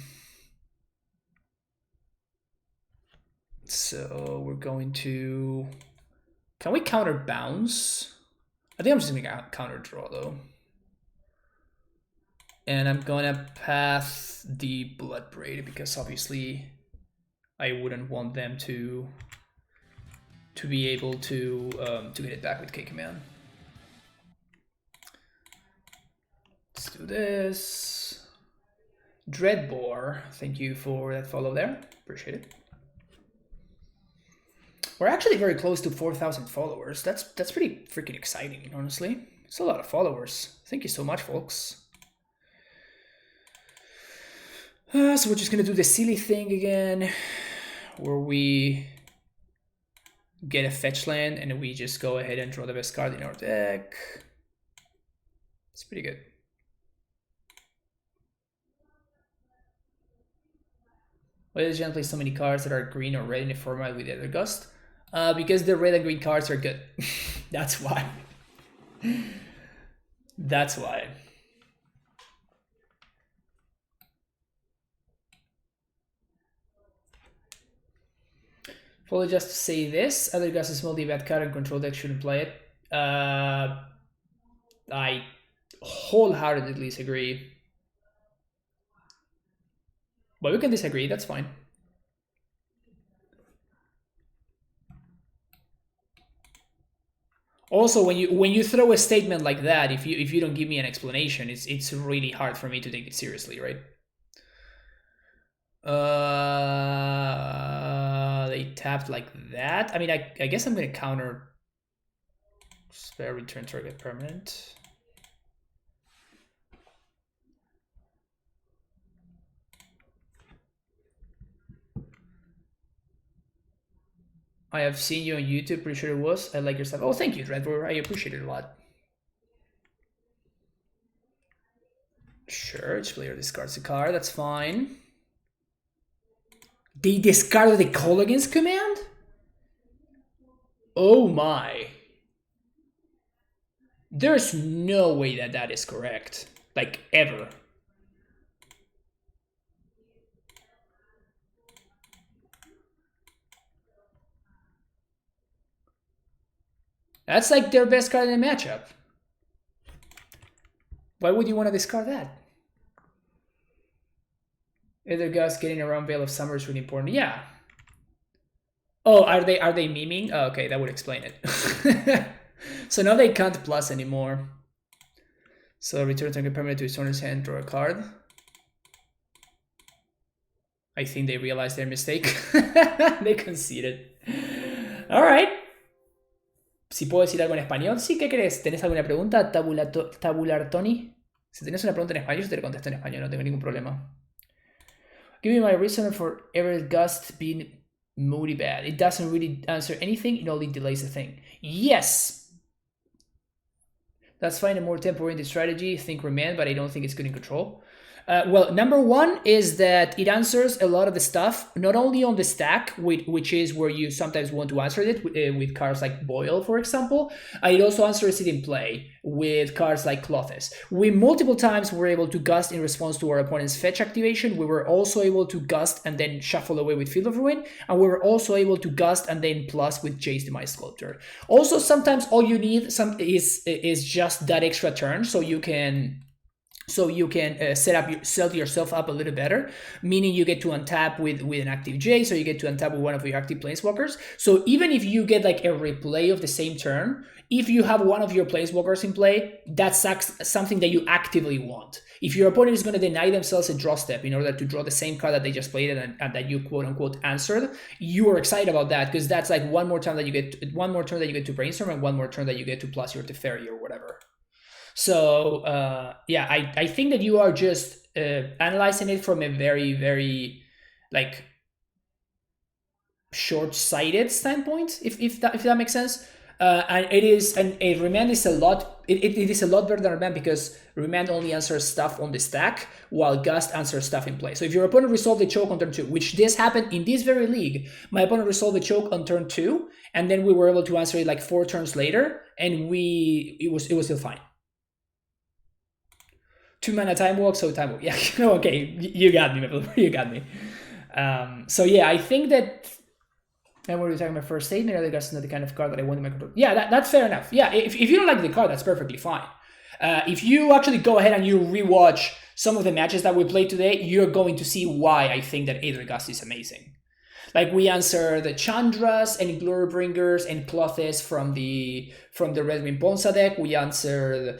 [SPEAKER 1] So we're going to... Can we counter bounce? I think I'm just going to counter draw though. And I'm going to path the Blood Braid because obviously I wouldn't want them to be able to get it back with K command. Let's do this. Dreadbore, thank you for that follow there. Appreciate it. We're actually very close to 4,000 followers. That's pretty freaking exciting, honestly. It's a lot of followers. Thank you so much, folks. So we're just gonna do the silly thing again, where we get a fetch land and we just go ahead and draw the best card in our deck. It's pretty good. Why does Jan play so many cards that are green or red in the format with the other Gust? Because the red and green cards are good. That's why. That's why. Fully just to say this, other Gust is multi-bad card and control deck shouldn't play it. I wholeheartedly disagree. But we can disagree, that's fine. Also, when you throw a statement like that, if you don't give me an explanation, it's really hard for me to take it seriously, right? They tapped like that. I mean, I guess I'm gonna counter spare return target permanent. I have seen you on YouTube, pretty sure it was. I like your stuff. Oh, thank you, Dreadbore. I appreciate it a lot. Sure, each player discards a card, that's fine. They discarded the call against command? Oh my. There's no way that that is correct. Like, ever. That's like their best card in the matchup. Why would you want to discard that? Either Gust getting around Veil of Summer is really important. Yeah. Oh, are they memeing? Oh, okay, that would explain it. So now they can't plus anymore. So return target permanent to his owner's hand, draw a card. I think they realized their mistake. They conceded. Alright. Si puedo decir algo en español, sí, ¿qué crees? ¿Tenés alguna pregunta? Tabular Tony. Si tenés una pregunta en español, yo te la contesto en español, no tengo ningún problema. Give me my reason for Everett Gust being moody bad. It doesn't really answer anything, it only delays the thing. Yes! Let's find a more tempo-oriented strategy. Think Remand, but I don't think it's good in control. Well, number one is that it answers a lot of the stuff, not only on the stack, which is where you sometimes want to answer it with cards like Boil, for example. It also answers it in play with cards like Clothes. We multiple times were able to Gust in response to our opponent's fetch activation. We were also able to Gust and then shuffle away with Field of Ruin. And we were also able to Gust and then plus with Jace Demise Sculptor. Also, sometimes all you need is just that extra turn so you can set yourself up a little better, meaning you get to untap with an active J, so you get to untap with one of your active planeswalkers. So even if you get like a replay of the same turn, if you have one of your planeswalkers in play, that's something that you actively want. If your opponent is going to deny themselves a draw step in order to draw the same card that they just played and that you quote unquote answered, you are excited about that because that's like one more turn that you get to brainstorm and one more turn that you get to plus your Teferi or whatever. So yeah, I think that you are just analyzing it from a very, very like short-sighted standpoint, if that makes sense. And a Remand is a lot. It is a lot better than Remand because Remand only answers stuff on the stack, while Gust answers stuff in play. So if your opponent resolved the choke on turn 2, which this happened in this very league, my opponent resolved the choke on turn 2, and then we were able to answer it like 4 turns later, and it was still fine. 2 mana time walk, so time walk. Yeah, okay, you got me, you got me. So yeah, I think that And what were we talking about first statement? Other guys, not the kind of card that I want in my control. Yeah, that's fair enough. Yeah, if you don't like the card, that's perfectly fine. If you actually go ahead and you rewatch some of the matches that we played today, you're going to see why I think that Aethergast is amazing. Like, we answer the Chandras and Gloorbringers and Clothes from the Red Wing Bonza deck. We answered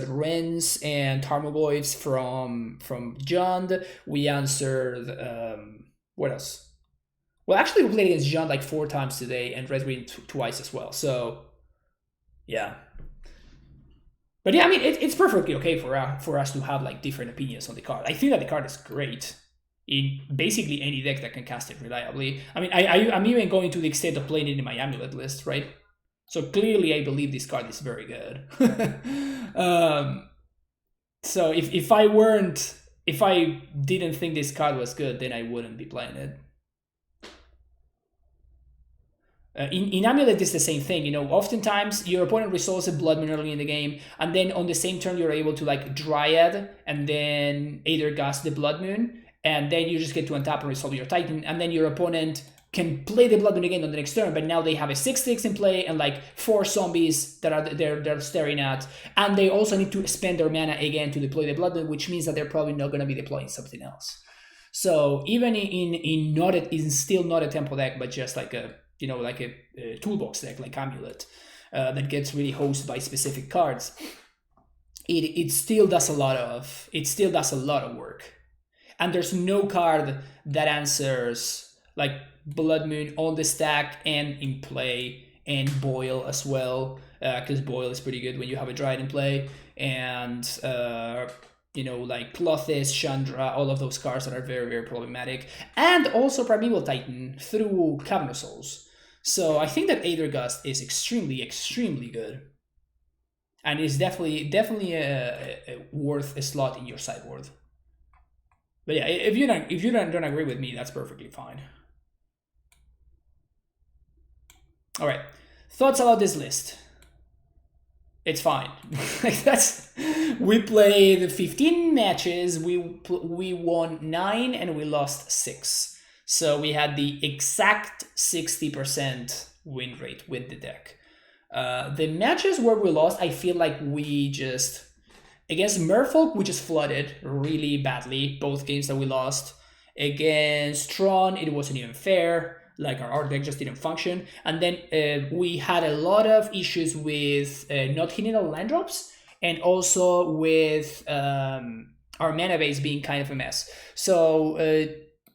[SPEAKER 1] Wrens and Tarmogoyfs from Jund. We answered what else? Well, actually, we played against Jund like 4 times today and Red Wing twice as well. So yeah. But yeah, I mean, it's perfectly okay for us to have like different opinions on the card. I think that the card is great in basically any deck that can cast it reliably. I mean, I'm even going to the extent of playing it in my Amulet list, right? So clearly I believe this card is very good. So if I didn't think this card was good, then I wouldn't be playing it. In Amulet, it's the same thing. You know, oftentimes your opponent resolves a Blood Moon early in the game, and then on the same turn you're able to like Dryad and then Aethergast the Blood Moon, and then you just get to untap and resolve your Titan, and then your opponent can play the Blood Moon again on the next turn, but now they have a 6/6 in play and like 4 zombies that they're staring at, and they also need to spend their mana again to deploy the Blood Moon, which means that they're probably not going to be deploying something else. So even in still not a tempo deck, but just like a toolbox deck like Amulet that gets really hosted by specific cards, it still does a lot of work. And there's no card that answers like Blood Moon on the stack and in play, and Boil as well, because Boil is pretty good when you have a Dryad in play, and like Clothes, Chandra, all of those cards that are very, very problematic, and also Primeval Titan through Cavern of Souls. So I think that Aethergast is extremely, extremely good, and is definitely worth a slot in your sideboard. But yeah, if you don't agree with me, that's perfectly fine. All right, thoughts about this list? It's fine. We played 15 matches. We won 9 and we lost 6. So we had the exact 60% win rate with the deck. The matches where we lost, I feel like we just... Against Merfolk, we just flooded really badly, both games that we lost. Against Tron, it wasn't even fair. Like, our deck just didn't function. And then we had a lot of issues with not hitting all land drops, and also with our mana base being kind of a mess. So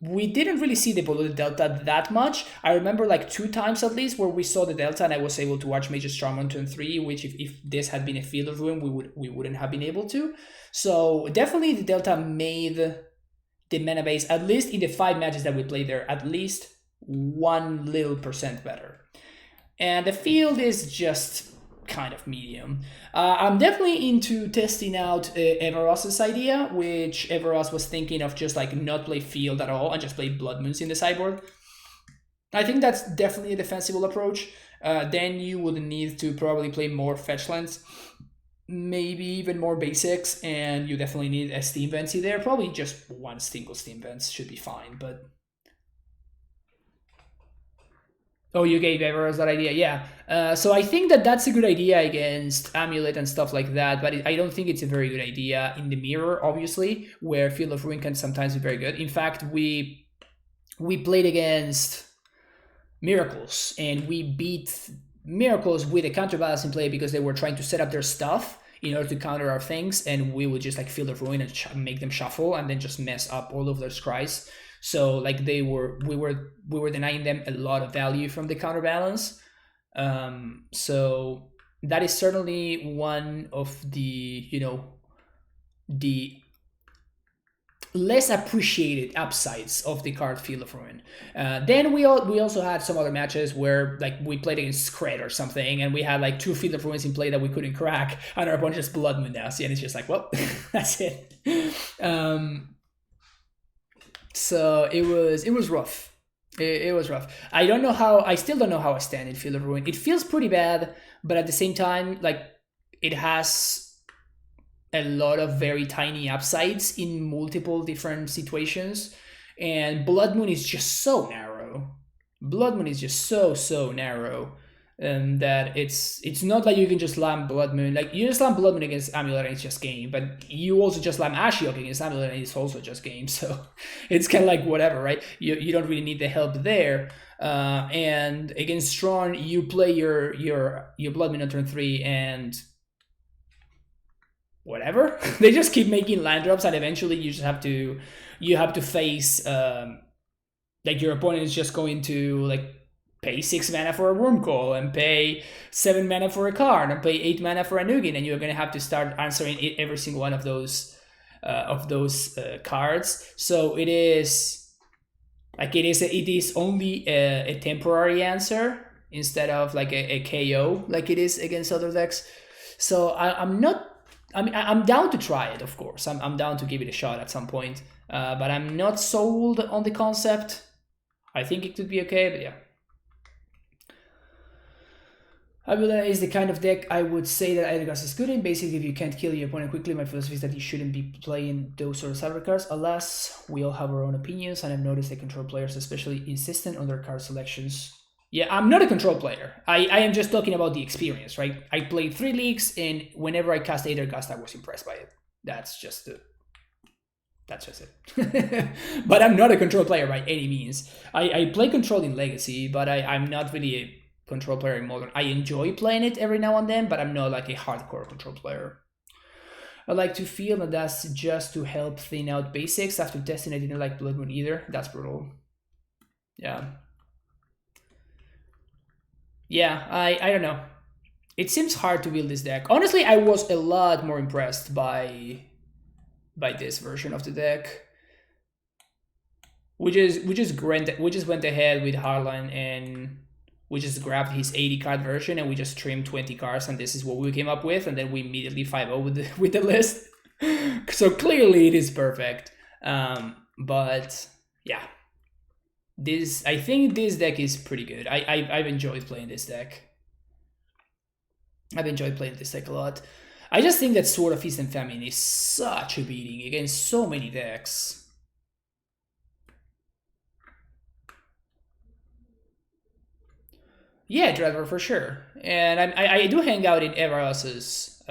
[SPEAKER 1] we didn't really see the polluted delta that much. I remember like 2 times at least where we saw the delta and I was able to watch Mage's Charm on turn 3, which if this had been a Field of Ruin, we wouldn't have been able to. So definitely the delta made the mana base, at least in the 5 matches that we played there, at least 1 little % better. And the field is just kind of medium. I'm definitely into testing out Everos's idea, which Everos was thinking of just like not play field at all and just play Blood Moons in the sideboard. I think that's definitely a defensible approach. Then you would need to probably play more fetch lands, maybe even more basics, and you definitely need a Steam Vency there. Probably just 1 single Steam Vents should be fine, but... Oh, you gave Everos that idea, yeah. So I think that that's a good idea against Amulet and stuff like that, but I don't think it's a very good idea in the mirror, obviously, where Field of Ruin can sometimes be very good. In fact, we played against Miracles, and we beat Miracles with a counterbalance in play because they were trying to set up their stuff in order to counter our things, and we would just like Field of Ruin and make them shuffle and then just mess up all of their scries. So like we were denying them a lot of value from the counterbalance. So that is certainly one of the the less appreciated upsides of the card Field of Ruin. Then we also had some other matches where like we played against Skred or something, and we had like 2 Field of Ruins in play that we couldn't crack, and our opponent just Blood Moon us, and it's just like, well, that's it. So it was rough. It was rough. I still don't know how I stand in Field of Ruin. It feels pretty bad, but at the same time, like, it has a lot of very tiny upsides in multiple different situations, and Blood Moon is just so narrow. Blood Moon is just so narrow. That it's not like you can just slam Blood Moon. Like, you just slam Blood Moon against Amulet and it's just game, but you also just slam Ashiok against Amulet and it's also just game. So it's kind of like whatever, right? You don't really need the help there. And against Strong, you play your Blood Moon on turn 3 and whatever. They just keep making land drops, and eventually you just have to face like your opponent is just going to like pay 6 mana for a Wormcoil and pay 7 mana for a card and pay 8 mana for a Nukin, and you're gonna have to start answering every single one of those cards. So it is only a temporary answer instead of like a KO like it is against other decks. So I'm down to try it, of course. I'm down to give it a shot at some point, but I'm not sold on the concept. I think it could be okay, but yeah. Abula is the kind of deck I would say that Edelgard is good in. Basically, if you can't kill your opponent quickly, my philosophy is that you shouldn't be playing those sort of cyber cards. Alas, we all have our own opinions, and I've noticed that control players especially insistent on their card selections. Yeah, I'm not a control player. I am just talking about the experience, right? I played 3 leagues, and whenever I cast Edelgard, I was impressed by it. That's just it. But I'm not a control player by any means. I play control in Legacy, but I'm not really a control player in Modern. I enjoy playing it every now and then, but I'm not like a hardcore control player. I like to feel that that's just to help thin out basics. After testing, I didn't like Blood Moon either. That's brutal. Yeah. Yeah, I don't know. It seems hard to build this deck. Honestly, I was a lot more impressed by this version of the deck. We just went ahead with Harlan and we just grabbed his 80 card version and we just trimmed 20 cards, and this is what we came up with, and then we immediately 5-0 with the list. So clearly it is perfect. But yeah, I think this deck is pretty good. I've enjoyed playing this deck. I've enjoyed playing this deck a lot. I just think that Sword of Feast and Famine is such a beating against so many decks. Yeah, Dreadlord for sure. And I do hang out in everyone else's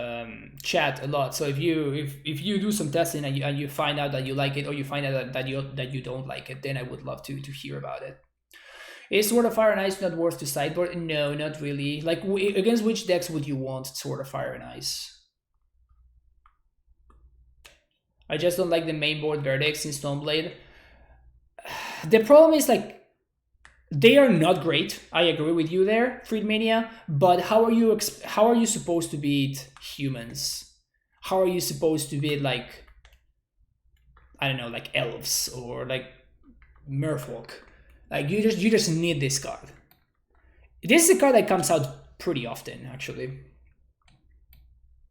[SPEAKER 1] chat a lot. So if you do some testing and you find out that you like it, or you find out that you don't like it, then I would love to hear about it. Is Sword of Fire and Ice not worth to sideboard? No, not really. Like, against which decks would you want Sword of Fire and Ice? I just don't like the main board verdicts in Stoneblade. The problem is, like, they are not great. I agree with you there, Freedmania. But how are you supposed to beat humans? How are you supposed to beat, like, I don't know, like elves or like Merfolk? Like, you just need this card. This is a card that comes out pretty often, actually,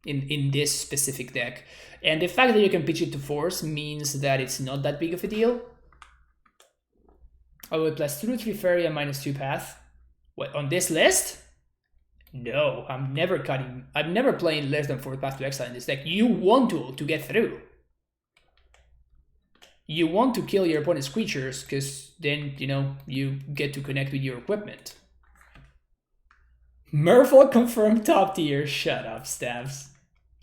[SPEAKER 1] in this specific deck. And the fact that you can pitch it to force means that it's not that big of a deal. I will plus 2/3 fairy and -2 path. What, on this list? No, I'm never playing less than 4 path to exile in this deck. You want to get through. You want to kill your opponent's creatures, because then, you get to connect with your equipment. Merfolk confirmed top tier. Shut up, Stabs.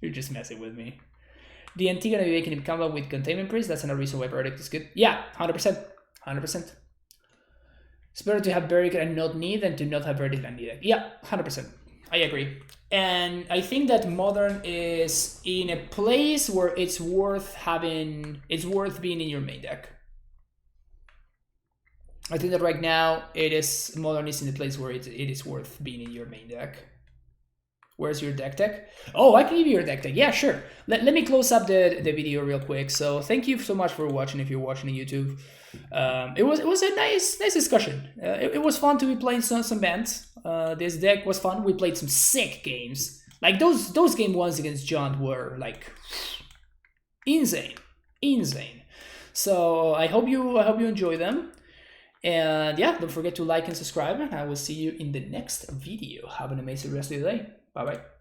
[SPEAKER 1] You're just messing with me. The Antigone Awakening combo with Containment Priest, that's another reason why Verdict is good. Yeah, 100%. 100%. It's better to have Verdict and not need than to not have Verdict and need it. Yeah, 100%. I agree. And I think that Modern is in a place where it's worth being in your main deck. I think that right now Modern is in a place where it is worth being in your main deck. Where's your deck tech? Oh, I can give you your deck tech. Yeah, sure. Let me close up the video real quick. So thank you so much for watching if you're watching on YouTube. It was a nice discussion. It was fun to be playing some Bant. This deck was fun. We played some sick games. Like those game ones against John were like insane. So I hope you enjoy them. And yeah, don't forget to like and subscribe, and I will see you in the next video. Have an amazing rest of the day. Bye bye.